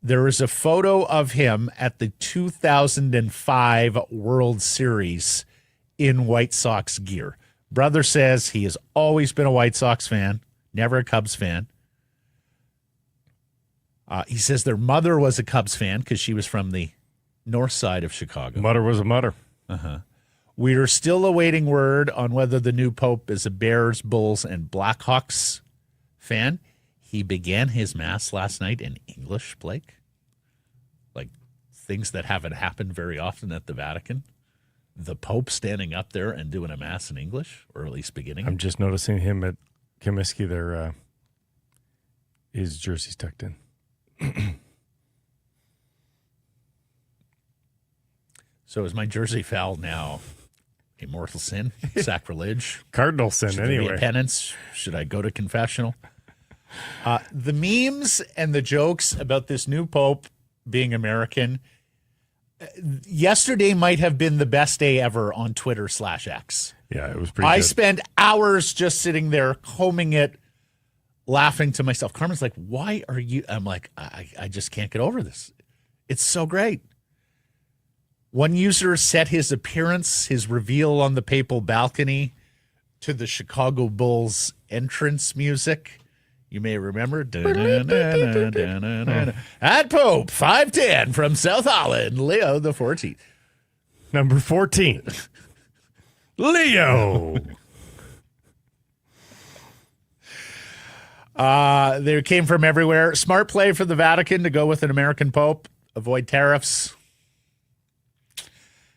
there is a photo of him at the 2005 World Series in White Sox gear. Brother says he has always been a White Sox fan, never a Cubs fan. He says their mother was a Cubs fan because she was from the north side of Chicago. Mutter was a mutter. We are still awaiting word on whether the new Pope is a Bears, Bulls, and Blackhawks fan. He began his mass last night in English, Blake. Like things that haven't happened very often at the Vatican. The Pope standing up there and doing a mass in English, or at least beginning. I'm just noticing him at Comiskey there. His jersey's tucked in. So is my jersey foul now a mortal sin, sacrilege? Cardinal sin, Should there be anyway. a penance? Should I go to confessional? The memes and the jokes about this new Pope being American. Yesterday might have been the best day ever on Twitter/X. Yeah, it was pretty I good. spent hours just sitting there combing it, laughing to myself. Carmen's like, why are you? I'm like, I just can't get over this. It's so great. One user set his appearance, his reveal on the papal balcony, to the Chicago Bulls entrance music. You may remember. At Pope 5'10" from South Holland, Leo the 14th. Number 14. Leo. They came from everywhere. Smart play for the Vatican to go with an American Pope, avoid tariffs.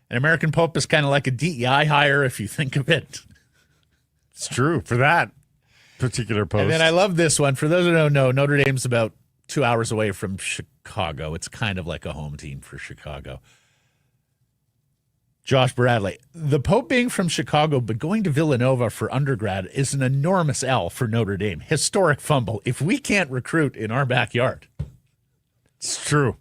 An American Pope is kind of like a DEI hire if you think of it. It's true for that particular post. And then I love this one. For those who don't know, Notre Dame's about 2 hours away from Chicago. It's kind of like a home team for Chicago. Josh Bradley. The Pope being from Chicago, but going to Villanova for undergrad is an enormous L for Notre Dame. Historic fumble. If we can't recruit in our backyard. It's true.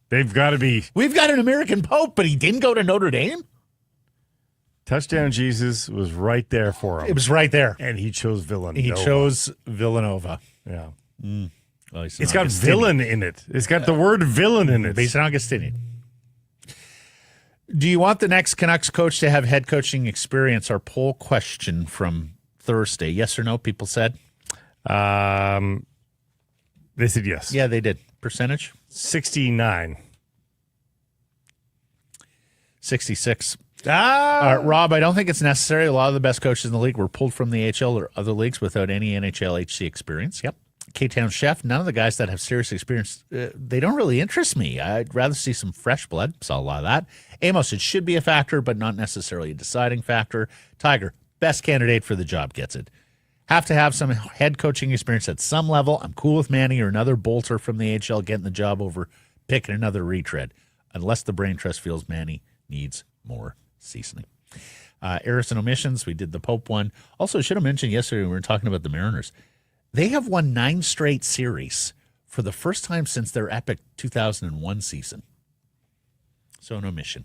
They've got to be. We've got an American Pope, but he didn't go to Notre Dame? Touchdown Jesus was right there for him. It was right there. And he chose Villanova. He chose Villanova. Yeah. Well, he's It's an got Augustinian. villain in it. It's got the word villain in it. But he's an Augustinian. Do you want the next Canucks coach to have head coaching experience? Our poll question from Thursday. Yes or no, people said? They said yes. Yeah, they did. Percentage? 69. 66. Rob, I don't think it's necessary. A lot of the best coaches in the league were pulled from the AHL or other leagues without any NHL HC experience. Yep. K-Town Chef, none of the guys that have serious experience, they don't really interest me. I'd rather see some fresh blood. Saw a lot of that. Amos, it should be a factor, but not necessarily a deciding factor. Tiger, best candidate for the job, gets it. Have to have some head coaching experience at some level. I'm cool with Manny or another bolter from the AHL getting the job over picking another retread, unless the brain trust feels Manny needs more seasoning. Errors and omissions, we did the Pope one. Also, should have mentioned yesterday when we were talking about the Mariners. They have won 9 straight series for the first time since their epic 2001 season. So an omission.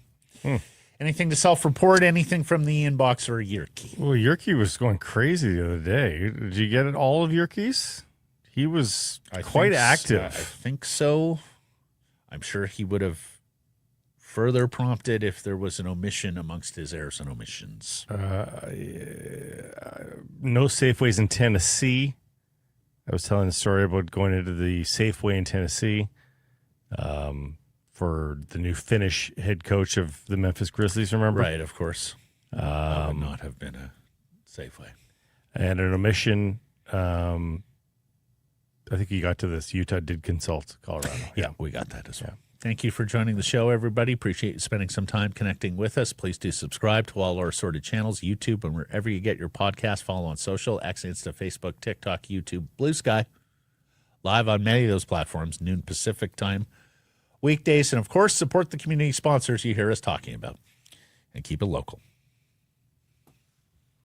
Anything to self-report? Anything from the inbox or Yerky? Well, Yerky was going crazy the other day. Did you get all of Yerky's? He was quite active. I think so. I'm sure he would have further prompted if there was an omission amongst his errors and omissions. No Safeways in Tennessee. I was telling a story about going into the Safeway in Tennessee for the new Finnish head coach of the Memphis Grizzlies, remember? Right, of course. That would not have been a Safeway. And an omission, I think he got to this. Utah did consult Colorado. Yeah, we got that as well. Thank you for joining the show, everybody. Appreciate you spending some time connecting with us. Please do subscribe to all our assorted channels, YouTube, and wherever you get your podcast. Follow on social, X, Insta, Facebook, TikTok, YouTube, Blue Sky. Live on many of those platforms, noon Pacific time, weekdays. And, of course, support the community sponsors you hear us talking about. And keep it local.